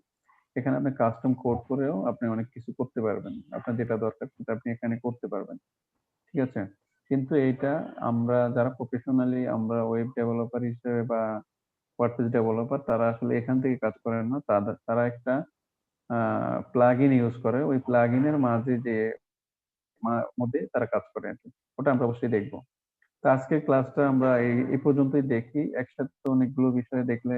এখানে আপনি কাস্টম কোড করেও আপনি অনেক কিছু করতে পারবেন, আপনার যেটা দরকার সেটা আপনি এখানে করতে পারবেন। ঠিক আছে, কিন্তু এইটা আমরা যারা প্রফেশনালি আমরা ওয়েব ডেভেলপার হিসেবে বা ওয়ার্ডপ্রেস ডেভেলপার, তারা আসলে এখান থেকে কাজ করেন না, তারা একটা প্লাগইন ইউজ করে, ওই প্লাগইনের মাঝে যে মধ্যে তারা কাজ করে আর কি। ওটা আমরা অবশ্যই দেখবো। তো আজকের ক্লাসটা আমরা এই পর্যন্তই দেখি, একসাথে অনেকগুলো বিষয় দেখলে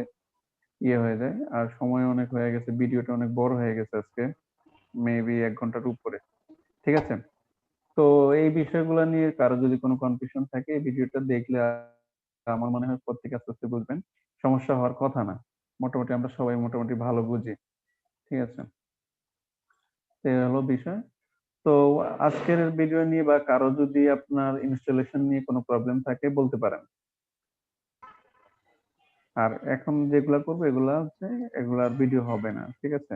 ইয়ে হয়ে যায়, আর সময় অনেক হয়ে গেছে, ভিডিওটা অনেক বড় হয়ে গেছে আজকে, মেবি 1 ঘন্টার উপরে। ঠিক আছে, তো এই বিষয়গুলো নিয়ে কারো যদি কোনো কনফিউশন থাকে, এই ভিডিওটা দেখলে আমার মনে হয় প্রত্যেকে আস্তে আস্তে বুঝবেন, সমস্যা হওয়ার কথা না, মোটামুটি আমরা সবাই মোটামুটি ভালো বুঝি। ঠিক আছে, তো এই হলো বিষয়। তো আজকের ভিডিও নিয়ে বা কারো যদি আপনার ইনস্টলেশন নিয়ে কোনো প্রবলেম থাকে বলতে পারেন। আর এখন যেগুলা করবো এগুলা হচ্ছে এগুলার ভিডিও হবে না। ঠিক আছে।